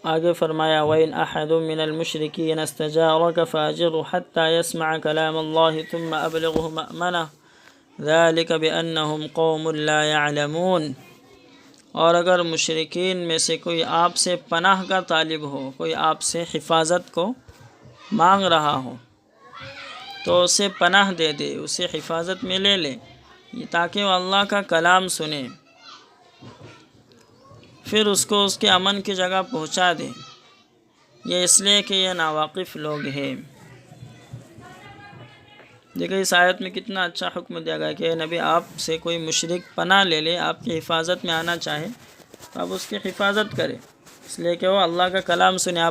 آگے فرمایا وَإِنْ أَحَدٌ مِّنَ الْمُشْرِكِينَ اسْتَجَارَكَ فَأَجِرْهُ حَتَّى يَسْمَعَ كَلَامَ اللَّهِ ثُمَّ أَبْلِغْهُ مَأْمَنَهُ ذَلِكَ بِأَنَّهُمْ قَوْمٌ لَا يَعْلَمُونَ۔ اور اگر مشرکین میں سے کوئی آپ سے پناہ کا طالب ہو، کوئی آپ سے حفاظت کو مانگ رہا ہو تو اسے پناہ دے دے، اسے حفاظت میں لے لے تاکہ وہ اللہ کا کلام سنے، پھر اس کو اس کے امن کی جگہ پہنچا دے، یہ اس لیے کہ یہ ناواقف لوگ ہیں۔ دیکھیں اس آیت میں کتنا اچھا حکم دیا گیا کہ نبی آپ سے کوئی مشرک پناہ لے لے، آپ کی حفاظت میں آنا چاہے تو آپ اس کی حفاظت کریں، اس لیے کہ وہ اللہ کا کلام سنے۔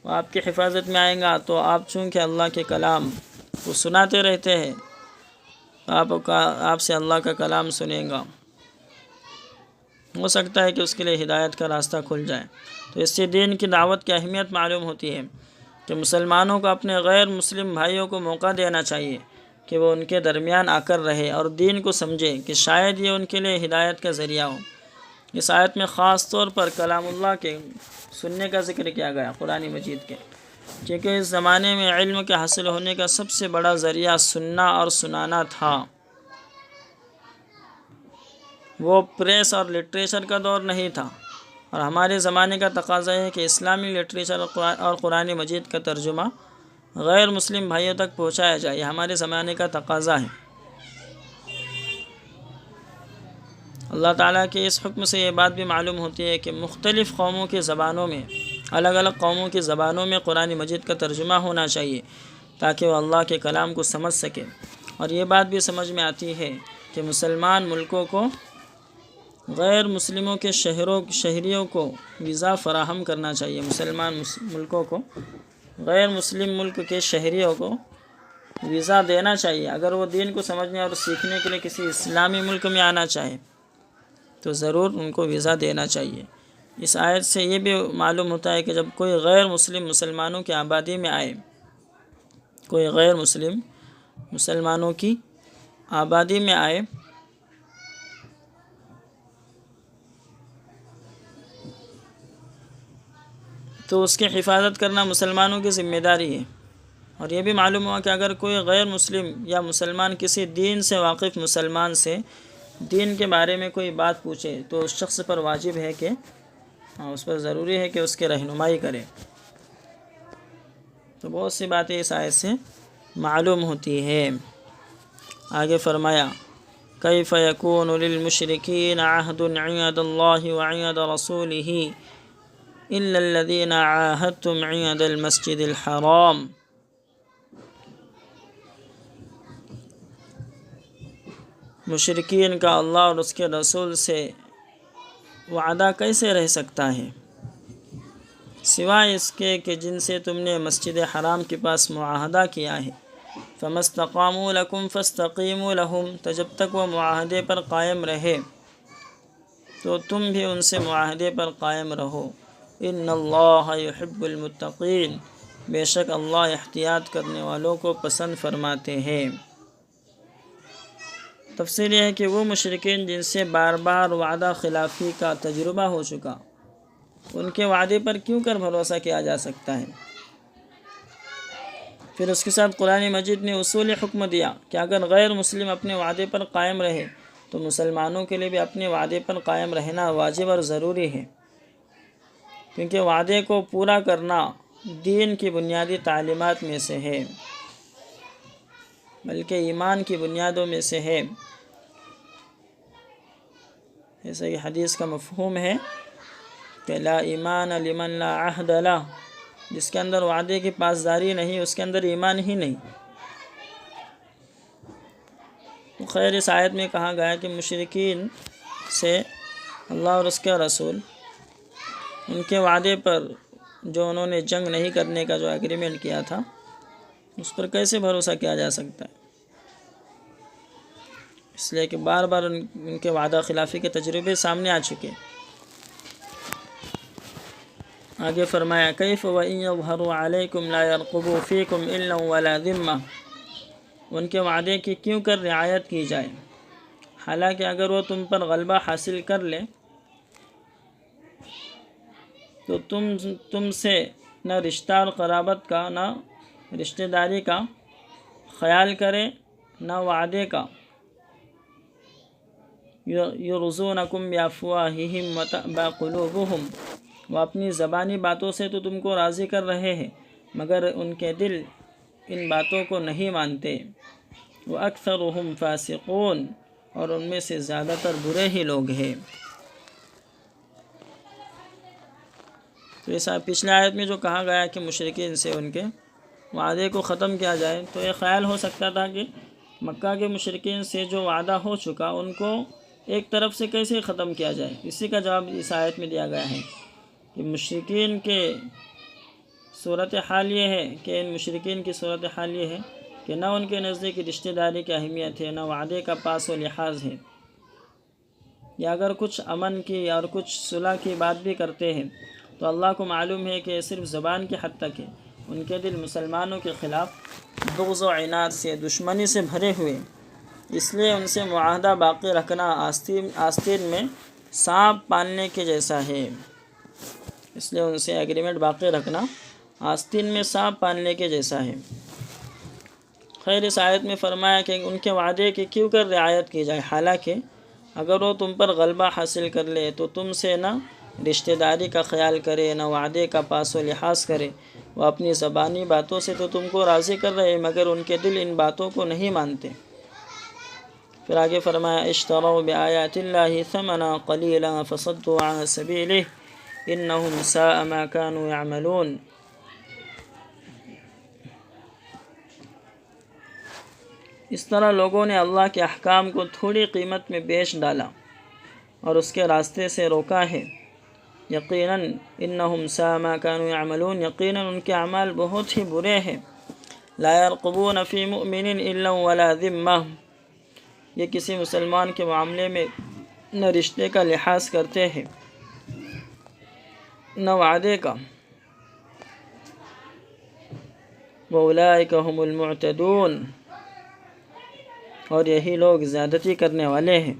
وہ آپ کی حفاظت میں آئیں گا تو آپ چونکہ اللہ کے کلام کو سناتے رہتے ہیں، آپ سے اللہ کا کلام سنیں گا، ہو سکتا ہے کہ اس کے لیے ہدایت کا راستہ کھل جائے۔ تو اس سے دین کی دعوت کی اہمیت معلوم ہوتی ہے کہ مسلمانوں کو اپنے غیر مسلم بھائیوں کو موقع دینا چاہیے کہ وہ ان کے درمیان آ کر رہے اور دین کو سمجھے کہ شاید یہ ان کے لیے ہدایت کا ذریعہ ہو۔ اس آیت میں خاص طور پر کلام اللہ کے سننے کا ذکر کیا گیا، قرآن مجید کے، کیونکہ اس زمانے میں علم کے حاصل ہونے کا سب سے بڑا ذریعہ سننا اور سنانا تھا۔ وہ پریس اور لٹریچر کا دور نہیں تھا، اور ہمارے زمانے کا تقاضا ہے کہ اسلامی لٹریچر اور قرآن مجید کا ترجمہ غیر مسلم بھائیوں تک پہنچایا جائے، یہ ہمارے زمانے کا تقاضا ہے۔ اللہ تعالیٰ کے اس حکم سے یہ بات بھی معلوم ہوتی ہے کہ مختلف قوموں کی زبانوں میں، الگ الگ قوموں کی زبانوں میں قرآن مجید کا ترجمہ ہونا چاہیے تاکہ وہ اللہ کے کلام کو سمجھ سکے۔ اور یہ بات بھی سمجھ میں آتی ہے کہ مسلمان ملکوں کو غیر مسلموں کے شہریوں کو ویزا فراہم کرنا چاہیے، مسلمان ملکوں کو غیر مسلم ملک کے شہریوں کو ویزا دینا چاہیے۔ اگر وہ دین کو سمجھنے اور سیکھنے کے لیے کسی اسلامی ملک میں آنا چاہے تو ضرور ان کو ویزا دینا چاہیے۔ اس آیت سے یہ بھی معلوم ہوتا ہے کہ جب کوئی غیر مسلم مسلمانوں کی آبادی میں آئے، کوئی غیر مسلم مسلمانوں کی آبادی میں آئے تو اس کی حفاظت کرنا مسلمانوں کی ذمہ داری ہے۔ اور یہ بھی معلوم ہوا کہ اگر کوئی غیر مسلم یا مسلمان کسی دین سے واقف مسلمان سے دین کے بارے میں کوئی بات پوچھے تو اس شخص پر واجب ہے کہ اس پر ضروری ہے کہ اس کی رہنمائی کرے۔ تو بہت سی باتیں اس آیت سے معلوم ہوتی ہے۔ آگے فرمایا کیف یکون للمشرکین عہد عند اللہ وعند رسولہ الا الذین عاہدتم عند المسجد الحرام۔ مشرکین کا اللہ اور اس کے رسول سے وعدہ کیسے رہ سکتا ہے سوائے اس کے کہ جن سے تم نے مسجد حرام کے پاس معاہدہ کیا ہے۔ فَمَا اسْتَقَامُوا لَكُمْ فَاسْتَقِيمُوا لَهُمْ، تو جب تک وہ معاہدے پر قائم رہے تو تم بھی ان سے معاہدے پر قائم رہو۔ ان اللہ یحب المتقین، بے شک اللہ احتیاط کرنے والوں کو پسند فرماتے ہیں۔ تفسیر یہ ہے کہ وہ مشرکین جن سے بار بار وعدہ خلافی کا تجربہ ہو چکا، ان کے وعدے پر کیوں کر بھروسہ کیا جا سکتا ہے؟ پھر اس کے ساتھ قرآن مجید نے اصول حکم دیا کہ اگر غیر مسلم اپنے وعدے پر قائم رہے تو مسلمانوں کے لیے بھی اپنے وعدے پر قائم رہنا واجب اور ضروری ہے، کیونکہ وعدے کو پورا کرنا دین کی بنیادی تعلیمات میں سے ہے، بلکہ ایمان کی بنیادوں میں سے ہے۔ ایسا یہ حدیث کا مفہوم ہے کہ لا ایمان لمن لا عہد لہ، جس کے اندر وعدے کی پاسداری نہیں اس کے اندر ایمان ہی نہیں۔ خیر اس آیت میں کہا گیا کہ مشرکین سے اللہ اور اس کے رسول ان کے وعدے پر جو انہوں نے جنگ نہیں کرنے کا جو ایگریمنٹ کیا تھا اس پر کیسے بھروسہ کیا جا سکتا ہے، اس لیے کہ بار بار ان کے وعدہ خلافی کے تجربے سامنے آ چکے۔ آگے فرمایا کیف وَإِن يَظْهَرُوا عَلَيْكُمْ لَا يَرْقُبُوا فِيكُمْ إِلًّا وَلَا ذِمَّةً، ان کے وعدے کی کیوں کر رعایت کی جائے، حالانکہ اگر وہ تم پر غلبہ حاصل کر لے تو تم سے نہ رشتہ اور قرابت کا، نہ رشتہ داری کا خیال کرے، نہ وعدے کا۔ يُرْضُونَكُمْ بِأَفْوَاهِهِمْ وَتَأْبَى قُلُوبُهُمْ، وہ اپنی زبانی باتوں سے تو تم کو راضی کر رہے ہیں مگر ان کے دل ان باتوں کو نہیں مانتے۔ وَأَكْثَرُهُمْ فَاسِقُونَ، اور ان میں سے زیادہ تر برے ہی لوگ ہیں۔ تو ایسا پچھلے آیت میں جو کہا گیا کہ مشرکین سے ان کے وعدے کو ختم کیا جائے، تو یہ خیال ہو سکتا تھا کہ مکہ کے مشرکین سے جو وعدہ ہو چکا ان کو ایک طرف سے کیسے ختم کیا جائے۔ اسی کا جواب اس آیت میں دیا گیا ہے کہ مشرکین کے صورتحال یہ ہے کہ ان مشرکین کی صورتحال یہ ہے کہ نہ ان کے نزدیک رشتہ داری کی اہمیت ہے، نہ وعدے کا پاس و لحاظ ہے، یا اگر کچھ امن کی اور کچھ صلح کی بات بھی کرتے ہیں تو اللہ کو معلوم ہے کہ یہ صرف زبان کی حد تک ہے، ان کے دل مسلمانوں کے خلاف بغض و عناد سے، دشمنی سے بھرے ہوئے، اس لیے ان سے معاہدہ باقی رکھنا آستین میں سانپ پالنے کے جیسا ہے، اس لیے ان سے ایگریمنٹ باقی رکھنا آستین میں سانپ پالنے کے جیسا ہے۔ خیر اس آیت میں فرمایا کہ ان کے وعدے کی کیوں کر رعایت کی جائے، حالانکہ اگر وہ تم پر غلبہ حاصل کر لے تو تم سے نہ رشتہ داری کا خیال کرے، نہ وعدے کا پاس و لحاظ کرے، وہ اپنی زبانی باتوں سے تو تم کو راضی کر رہے مگر ان کے دل ان باتوں کو نہیں مانتے۔ پھر آگے فرمایا اشتروا بآیات اللہ ثمنا قلیلا فصدوا عن سبیلہ انہم ساء ما كانوا یعملون۔ اس طرح لوگوں نے اللہ کے احکام کو تھوڑی قیمت میں بیچ ڈالا اور اس کے راستے سے روکا ہے۔ یقیناً انہم ساء ما كانوا یعملون، یقیناً ان کے اعمال بہت ہی برے ہیں۔ لا يرقبون فی مؤمن الا ولا ذمہ، یہ کسی مسلمان کے معاملے میں نہ رشتے کا لحاظ کرتے ہیں نہ وعدے کا۔ وَأُولَئِكَ هُمُ الْمُعْتَدُونَ، اور یہی لوگ زیادتی کرنے والے ہیں۔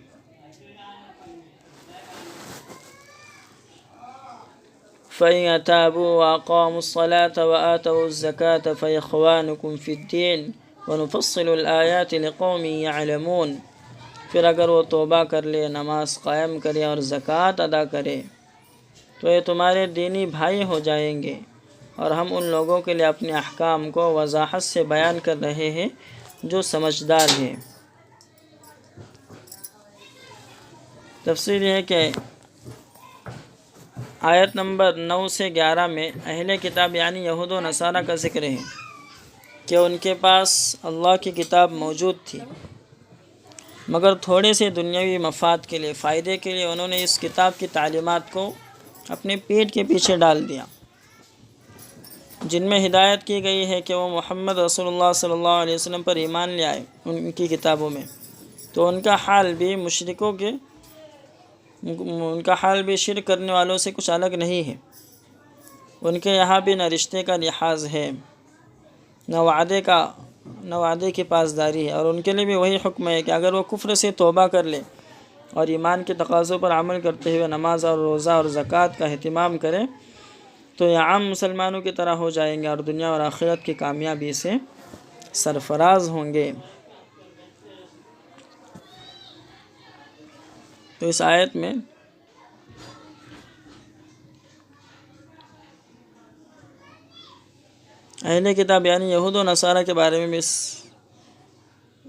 فَإِن تَابُوا وَأَقَامُوا الصَّلَاةَ وَآتَوُا الزَّكَاةَ فَإِخْوَانُكُمْ فِي الدِّينِ وَنُفَصِّلُ الْآيَاتِ لِقَوْمٍ يَعْلَمُونَ، پھر اگر وہ توبہ کر لے، نماز قائم کرے اور زکوٰۃ ادا کرے تو یہ تمہارے دینی بھائی ہو جائیں گے، اور ہم ان لوگوں کے لیے اپنے احکام کو وضاحت سے بیان کر رہے ہیں جو سمجھدار ہیں۔ تفسیر یہ ہے کہ آیت نمبر 9 سے 11 میں اہل کتاب یعنی یہود و نصارہ کا ذکر ہے کہ ان کے پاس اللہ کی کتاب موجود تھی مگر تھوڑے سے دنیاوی مفاد کے لیے، فائدے کے لیے انہوں نے اس کتاب کی تعلیمات کو اپنے پیٹ کے پیچھے ڈال دیا، جن میں ہدایت کی گئی ہے کہ وہ محمد رسول اللہ صلی اللہ علیہ وسلم پر ایمان لے آئے ان کی کتابوں میں، تو ان کا حال بھی شرک کرنے والوں سے کچھ الگ نہیں ہے۔ ان کے یہاں بھی نہ رشتے کا لحاظ ہے، نہ وعدے کی پاسداری ہے، اور ان کے لیے بھی وہی حکم ہے کہ اگر وہ کفر سے توبہ کر لے اور ایمان کے تقاضوں پر عمل کرتے ہوئے نماز اور روزہ اور زکوٰۃ کا اہتمام کرے تو یہ عام مسلمانوں کی طرح ہو جائیں گے اور دنیا اور آخرت کی کامیابی سے سرفراز ہوں گے۔ تو اس آیت میں اہل کتاب یعنی یہود و نصارہ کے بارے میں بھی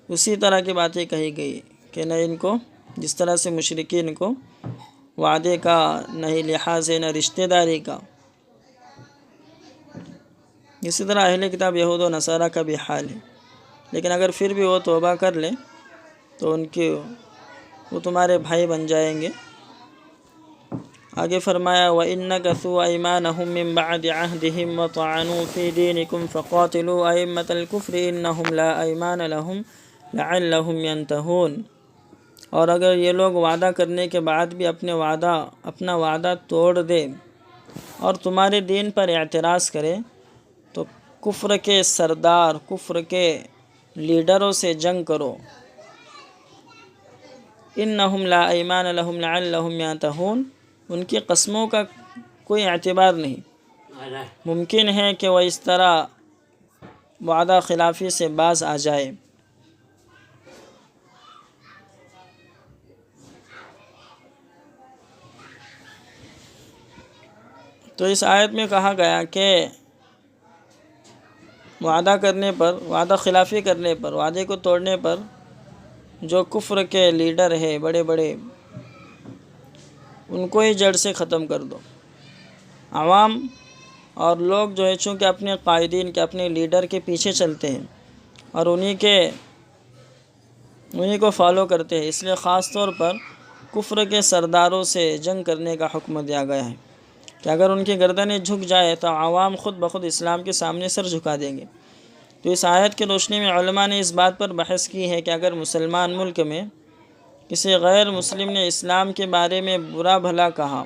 اسی طرح کی باتیں کہی گئی کہ نہ ان کو جس طرح سے مشرکین کو وعدے کا نہ ہی لحاظ ہے نہ رشتہ داری کا، اسی طرح اہل کتاب یہود و نصارہ کا بھی حال ہے۔ لیکن اگر پھر بھی وہ توبہ کر لیں تو وہ تمہارے بھائی بن جائیں گے۔ آگے فرمایا وَإِن نَكَثُوا أَيْمَانَهُم مِّن بَعْدِ عَهْدِهِمْ وَطَعَنُوا فِي دِينِكُمْ فَقَاتِلُوا أَئِمَّةَ الْكُفْرِ إِنَّهُمْ لَا أَيْمَانَ لَهُمْ لَعَلَّهُمْ يَنْتَهُونَ۔ اور اگر یہ لوگ وعدہ کرنے کے بعد بھی اپنا وعدہ توڑ دے اور تمہارے دین پر اعتراض کرے تو کفر کے سردار، کفر کے لیڈروں سے جنگ کرو۔ انہم لا ایمان لہم لعلہم ینتہون، ان کی قسموں کا کوئی اعتبار نہیں، ممکن ہے کہ وہ اس طرح وعدہ خلافی سے باز آ جائے۔ تو اس آیت میں کہا گیا کہ وعدہ کرنے پر، وعدہ خلافی کرنے پر، وعدے کو توڑنے پر جو کفر کے لیڈر ہیں بڑے بڑے، ان کو ہی جڑ سے ختم کر دو۔ عوام اور لوگ جو ہے چونکہ اپنے قائدین کے، اپنے لیڈر کے پیچھے چلتے ہیں اور انہی کو فالو کرتے ہیں، اس لیے خاص طور پر کفر کے سرداروں سے جنگ کرنے کا حکم دیا گیا ہے کہ اگر ان کی گردنیں جھک جائے تو عوام خود بخود اسلام کے سامنے سر جھکا دیں گے۔ تو اس آیت کی روشنی میں علماء نے اس بات پر بحث کی ہے کہ اگر مسلمان ملک میں کسی غیر مسلم نے اسلام کے بارے میں برا بھلا کہا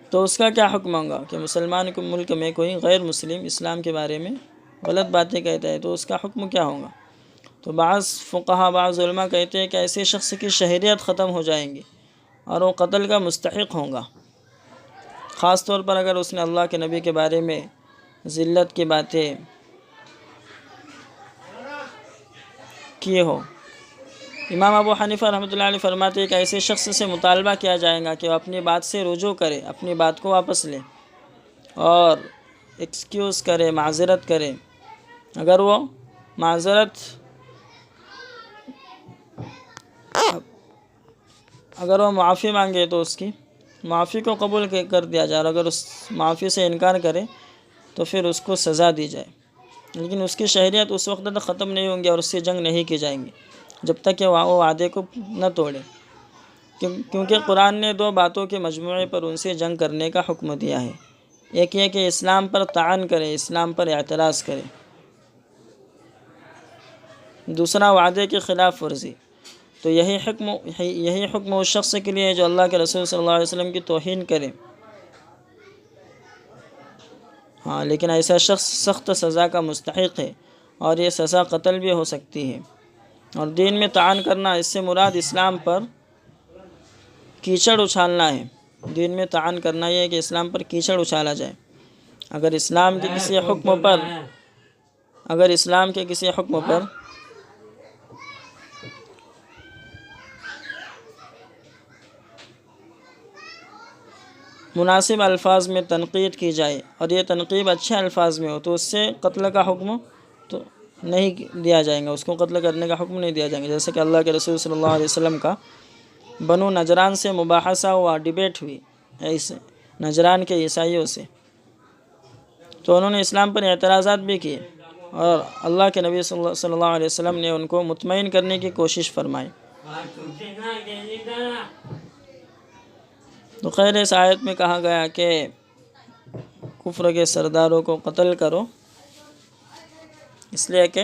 تو اس کا کیا حکم ہوگا؟ کہ مسلمان کے ملک میں کوئی غیر مسلم اسلام کے بارے میں غلط باتیں کہتا ہے تو اس کا حکم کیا ہوگا؟ تو بعض فقہا، بعض علماء کہتے ہیں کہ ایسے شخص کی شہریت ختم ہو جائیں گی اور وہ قتل کا مستحق ہوگا، خاص طور پر اگر اس نے اللہ کے نبی کے بارے میں ذلت کی باتیں کی ہو۔ امام ابو حنیفہ رحمۃ اللہ علیہ فرماتے ہیں کہ ایسے شخص سے مطالبہ کیا جائے گا کہ وہ اپنی بات سے رجوع کرے، اپنی بات کو واپس لے اور ایکسکیوز کرے، معذرت کرے۔ اگر وہ معافی مانگے تو اس کی معافی کو قبول کر دیا جائے، اور اگر اس معافی سے انکار کرے تو پھر اس کو سزا دی جائے، لیکن اس کی شہریت اس وقت تک ختم نہیں ہوں گی اور اس سے جنگ نہیں کی جائیں گی جب تک کہ وہ وعدے کو نہ توڑے، کیونکہ قرآن نے دو باتوں کے مجموعے پر ان سے جنگ کرنے کا حکم دیا ہے۔ ایک یہ کہ اسلام پر طعن کرے، اسلام پر اعتراض کرے، دوسرا وعدے کی خلاف ورزی۔ تو یہی حکم اس شخص کے لیے ہے جو اللہ کے رسول صلی اللہ علیہ وسلم کی توہین کرے۔ ہاں، لیکن ایسا شخص سخت سزا کا مستحق ہے اور یہ سزا قتل بھی ہو سکتی ہے۔ اور دین میں طعن کرنا، اس سے مراد اسلام پر کیچڑ اچھالنا ہے۔ دین میں طعن کرنا یہ ہے کہ اسلام پر کیچڑ اچھالا جائے۔ اگر اسلام کے کسی حکم پر مناسب الفاظ میں تنقید کی جائے اور یہ تنقید اچھے الفاظ میں ہو تو اس سے قتل کا حکم تو نہیں دیا جائے گا، اس کو قتل کرنے کا حکم نہیں دیا جائے گا۔ جیسے کہ اللہ کے رسول صلی اللہ علیہ وسلم کا بنو نجران سے مباحثہ ہوا، ڈیبیٹ ہوئی ایسے نجران کے عیسائیوں سے، تو انہوں نے اسلام پر اعتراضات بھی کیے اور اللہ کے نبی صلی اللہ علیہ وسلم نے ان کو مطمئن کرنے کی کوشش فرمائی۔ تو خیر اس آیت میں کہا گیا کہ کفر کے سرداروں کو قتل کرو، اس لیے کہ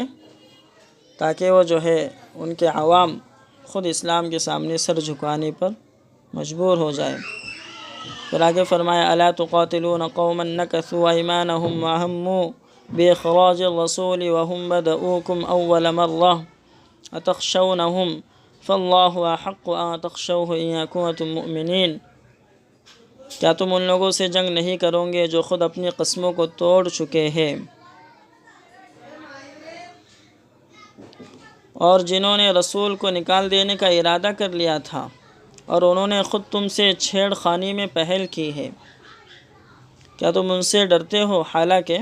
تاکہ وہ جو ہے ان کے عوام خود اسلام کے سامنے سر جھکانے پر مجبور ہو جائے۔ پھر آگے فرمایا الا تقاتلون قوما نکثوا ایمانهم وہموا باخراج الرسول وهم بدؤوكم اول مرة اتخشونهم فالله احق ان تخشوه ان كنتم مؤمنين۔ کیا تم ان لوگوں سے جنگ نہیں کرو گے جو خود اپنی قسموں کو توڑ چکے ہیں اور جنہوں نے رسول کو نکال دینے کا ارادہ کر لیا تھا اور انہوں نے خود تم سے چھیڑ خانی میں پہل کی ہے؟ کیا تم ان سے ڈرتے ہو؟ حالانکہ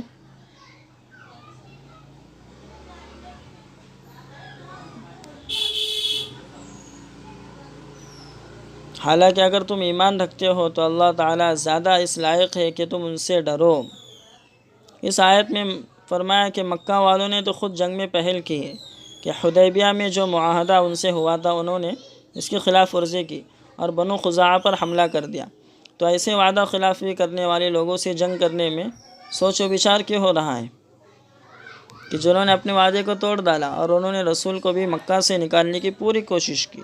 اگر تم ایمان رکھتے ہو تو اللہ تعالیٰ زیادہ اس لائق ہے کہ تم ان سے ڈرو۔ اس آیت میں فرمایا کہ مکہ والوں نے تو خود جنگ میں پہل کی ہے کہ حدیبیہ میں جو معاہدہ ان سے ہوا تھا انہوں نے اس کی خلاف ورزی کی اور بنو خزاعہ پر حملہ کر دیا۔ تو ایسے وعدہ خلافی کرنے والے لوگوں سے جنگ کرنے میں سوچ و بچار کیوں ہو رہا ہے کہ جنہوں نے اپنے وعدے کو توڑ ڈالا اور انہوں نے رسول کو بھی مکہ سے نکالنے کی پوری کوشش کی۔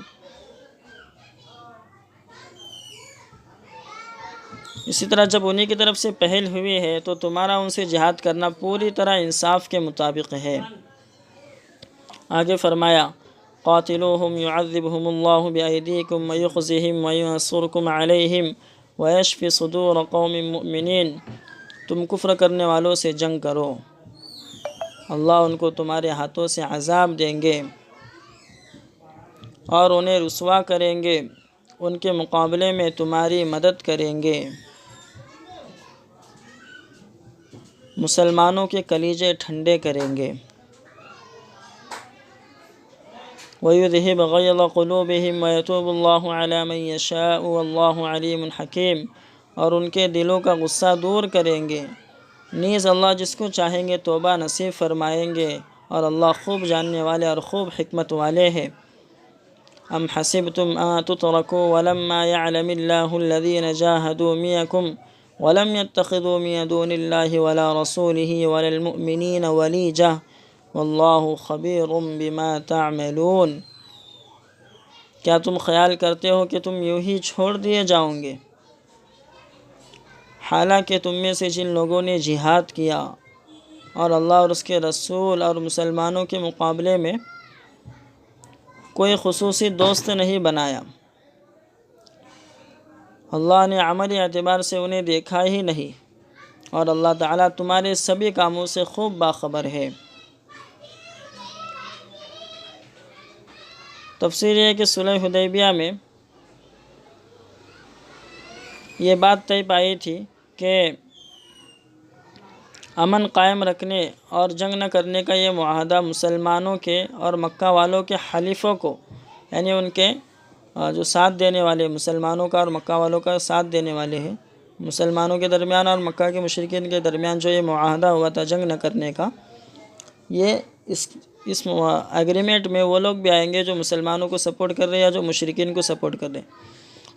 اسی طرح جب انہی کی طرف سے پہل ہوئی ہے تو تمہارا ان سے جہاد کرنا پوری طرح انصاف کے مطابق ہے۔ آگے فرمایا قاتلوہم یعذبہم اللہ بأیدیکم ویخزہم وینصرکم علیہم ویشفی صدور قوم مؤمنین۔ تم کفر کرنے والوں سے جنگ کرو، اللہ ان کو تمہارے ہاتھوں سے عذاب دیں گے اور انہیں رسوا کریں گے، ان کے مقابلے میں تمہاری مدد کریں گے، مسلمانوں کے کلیجے ٹھنڈے کریں گے۔ وَيُذْهِبْ غَيْظَ قُلُوبِهِمْ وَيَتُوبُ اللَّهُ عَلَى مَن يَشَاءُ وَاللَّهُ عَلِيمٌ حَكِيمٌ، اور ان کے دلوں کا غصہ دور کریں گے، نیز اللہ جس کو چاہیں گے توبہ نصیب فرمائیں گے، اور اللہ خوب جاننے والے اور خوب حکمت والے ہیں۔ ام حسبتم ان تتركوا ولما يعلم الله الذين جاهدوا منكم ولم يتخذوا من دون الله ولا رسوله ولا المؤمنين وليجة واللہ خبیر بما تعملون۔ کیا تم خیال کرتے ہو کہ تم یوں ہی چھوڑ دیے جاؤ گے، حالانکہ تم میں سے جن لوگوں نے جہاد کیا اور اللہ اور اس کے رسول اور مسلمانوں کے مقابلے میں کوئی خصوصی دوست نہیں بنایا، اللہ نے عملی اعتبار سے انہیں دیکھا ہی نہیں، اور اللہ تعالیٰ تمہارے سبھی کاموں سے خوب باخبر ہے۔ تفسیر یہ ہے کہ صلح حدیبیہ میں یہ بات طے پائی تھی کہ امن قائم رکھنے اور جنگ نہ کرنے کا یہ معاہدہ مسلمانوں کے اور مکہ والوں کے حلیفوں کو، یعنی ان کے جو ساتھ دینے والے مسلمانوں کا اور مکہ والوں کا ساتھ دینے والے ہیں، مسلمانوں کے درمیان اور مکہ کے مشرکین کے درمیان جو یہ معاہدہ ہوا تھا جنگ نہ کرنے کا، یہ اس ایگریمنٹ میں وہ لوگ بھی آئیں گے جو مسلمانوں کو سپورٹ کر رہے ہیں یا جو مشرکین کو سپورٹ کر رہے ہیں۔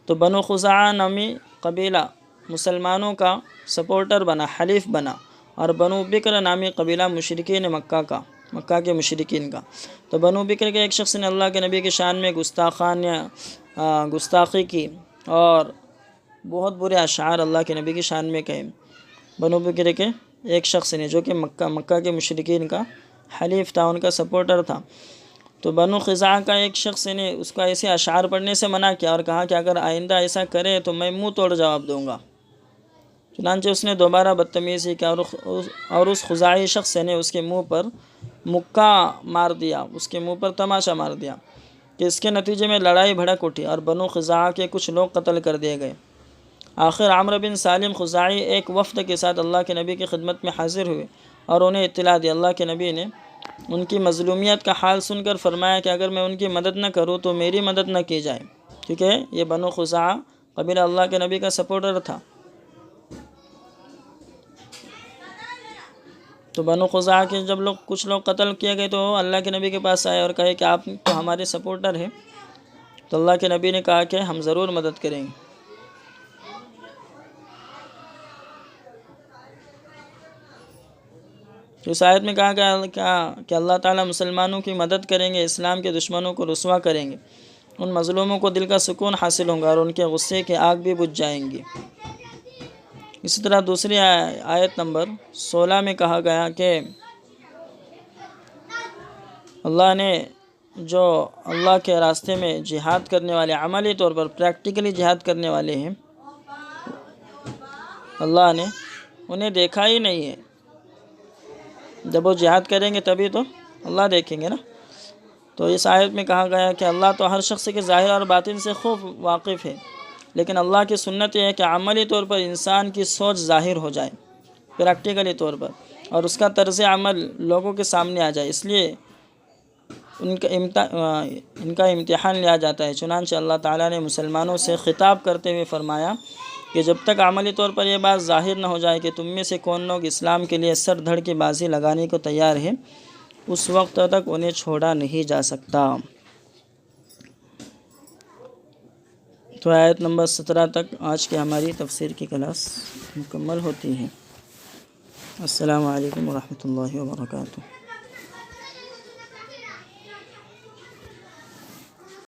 تو بنو خزاعہ نامی قبیلہ مسلمانوں کا سپورٹر بنا، حلیف بنا، اور بنو بکر نامی قبیلہ مشرکین مکہ کے مشرکین کا۔ تو بنو بکر کے ایک شخص نے اللہ کے نبی کی شان میں گستاخی کی اور بہت برے اشعار اللہ کے نبی کی شان میں کہے۔ بنو بکر کے ایک شخص نے، جو کہ مکہ کے مشرکین کا حلیف تھا، ان کا سپورٹر تھا، تو بنو خزاعہ کا ایک شخص نے اس کو ایسے اشعار پڑھنے سے منع کیا اور کہا کہ اگر آئندہ ایسا کرے تو میں منہ توڑ جواب دوں گا۔ چنانچہ اس نے دوبارہ بدتمیزی کیا اور اس خزاعی شخص نے اس کے منہ پر مکہ مار دیا، اس کے منہ پر تماشا مار دیا، کہ اس کے نتیجے میں لڑائی بھڑک اٹھی اور بنو خزاعہ کے کچھ لوگ قتل کر دیے گئے۔ آخر عمرو بن سالم خزاعی ایک وفد کے ساتھ اللہ کے نبی کی خدمت میں حاضر ہوئے اور انہیں اطلاع دی۔ اللہ کے نبی نے ان کی مظلومیت کا حال سن کر فرمایا کہ اگر میں ان کی مدد نہ کروں تو میری مدد نہ کی جائے، کیونکہ یہ بنو خزاعہ قبیلہ اللہ کے نبی کا سپورٹر تھا۔ تو بنو خزاعہ کے جب کچھ لوگ قتل کیے گئے تو اللہ کے نبی کے پاس آئے اور کہے کہ آپ تو ہمارے سپورٹر ہیں۔ تو اللہ کے نبی نے کہا کہ ہم ضرور مدد کریں گے۔ اس آیت میں کہا گیا کہ اللہ تعالیٰ مسلمانوں کی مدد کریں گے، اسلام کے دشمنوں کو رسوا کریں گے، ان مظلوموں کو دل کا سکون حاصل ہوگا اور ان کے غصے کی آگ بھی بجھ جائیں گی۔ اسی طرح دوسری آیت نمبر 16 میں کہا گیا کہ اللہ نے جو اللہ کے راستے میں جہاد کرنے والے، عملی طور پر پریکٹیکلی جہاد کرنے والے ہیں، اللہ نے انہیں دیکھا ہی نہیں ہے۔ جب وہ جہاد کریں گے تبھی تو اللہ دیکھیں گے نا۔ تو اس آیت میں کہا گیا کہ اللہ تو ہر شخص کے ظاہر اور باطن سے خوب واقف ہے، لیکن اللہ کی سنت یہ ہے کہ عملی طور پر انسان کی سوچ ظاہر ہو جائے، پریکٹیکلی طور پر، اور اس کا طرز عمل لوگوں کے سامنے آ جائے، اس لیے ان کا امتحان لیا جاتا ہے۔ چنانچہ اللہ تعالیٰ نے مسلمانوں سے خطاب کرتے ہوئے فرمایا کہ جب تک عملی طور پر یہ بات ظاہر نہ ہو جائے کہ تم میں سے کون لوگ اسلام کے لیے سر دھڑ کی بازی لگانے کو تیار ہے، اس وقت تک انہیں چھوڑا نہیں جا سکتا۔ تو آیت نمبر 17 تک آج کی ہماری تفسیر کی کلاس مکمل ہوتی ہے۔ السلام علیکم ورحمۃ اللہ وبرکاتہ۔